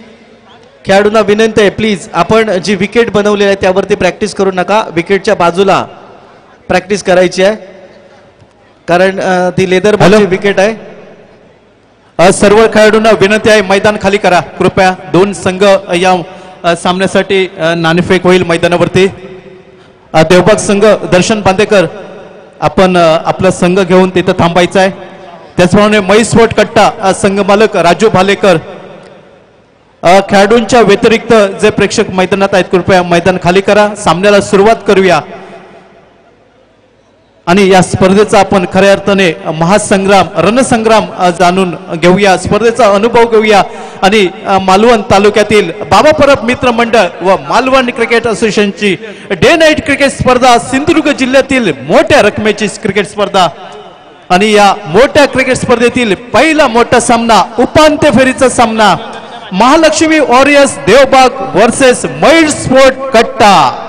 खेळाडूंना विनंती आहे, प्लीज आपण जी विकेट बनवलेली आहे त्यावरती प्रॅक्टिस करू नका. विकेटच्या बाजूला प्रॅक्टिस करायची आहे कारण ती लेदर बॉलची विकेट आहे. सर्व खेळाडूंना विनंती आहे मैदान खाली करा कृपया. 2 संघ या सामन्यासाठी नाणेफेक होईल मैदानावरती. देवबाग संघ दर्शन बांदेकर आपण आपला संघ घेऊन तिथं थांबायचा आहे. त्याचप्रमाणे मयूर स्पोर्ट कट्टा संघ मालक राजू भालेकर. खेळाडूंच्या व्यतिरिक्त जे प्रेक्षक मैदानात आहेत कृपया मैदान खाली करा. सामन्याला सुरुवात करूया आणि या स्पर्धेचा आपण खऱ्या अर्थाने महासंग्राम रणसंग्राम जाणून घेऊया. स्पर्धेचा अनुभव घेऊया आणि मालवण तालुक्यातील बाबा परब मित्र मंडळ व मालवण क्रिकेट असोसिएशनची डे नाईट क्रिकेट स्पर्धा, सिंधुदुर्ग जिल्ह्यातील मोठ्या रकमेची क्रिकेट स्पर्धा आणि या मोठ्या क्रिकेट स्पर्धेतील पहिला मोठा सामना उपांत्य फेरीचा सामना Mahalakshmi warriors Devbag versus Mayur sport Katta.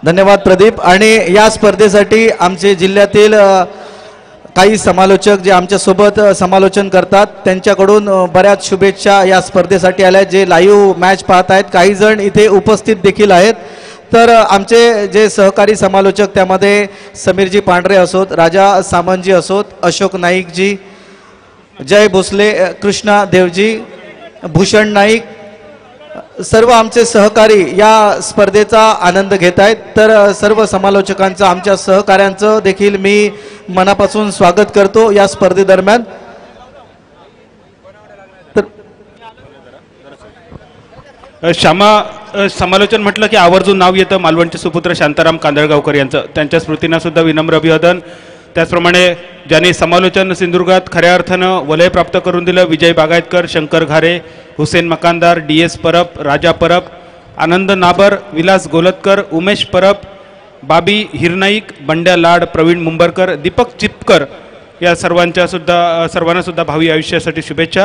धन्यवाद प्रदीप. आणि या स्पर्धेसाठी आमचे जिल्ह्यातील काही समालोचक जे आमच्या सोबत समालोचन करतात त्यांच्याकडून बऱ्याच शुभेच्छा या स्पर्धेसाठी आल्या. जे लाईव्ह मॅच पाहत आहेत काही जण इथे उपस्थित देखील आहेत. तर आमचे जे सहकारी समालोचक त्यामध्ये समीरजी पांढरे असोत, राजा सामंतजी असोत, अशोक नाईकजी, जय भोसले, कृष्णा देवजी, भूषण नाईक, सर्व आमचे सहकारी या स्पर्धेचा आनंद घेत आहेत. तर सर्व समालोचकांचं आमच्या सहकाऱ्यांचं देखील मी मनापासून स्वागत करतो या स्पर्धेदरम्यान. समालोचन म्हटलं की आवर्जून नाव येतं मालवणचे सुपुत्र शांताराम कांदळगावकर यांचं. त्यांच्या स्मृतींना सुद्धा विनम्र अभिवादन. त्याचप्रमाणे ज्यांनी समालोचन सिंधुदुर्गात खऱ्या अर्थानं वलय प्राप्त करून दिलं, विजय बागायतकर, शंकर घारे, हुसेन मकानदार, DS परब, राजा परब, आनंद नाबर, विलास गोलतकर, उमेश परब, बाबी हिरनाईक, बंड्या लाड, प्रवीण मुंबरकर, दीपक चिपकर या सर्वांना सुद्धा भावी आयुष्यासाठी शुभेच्छा.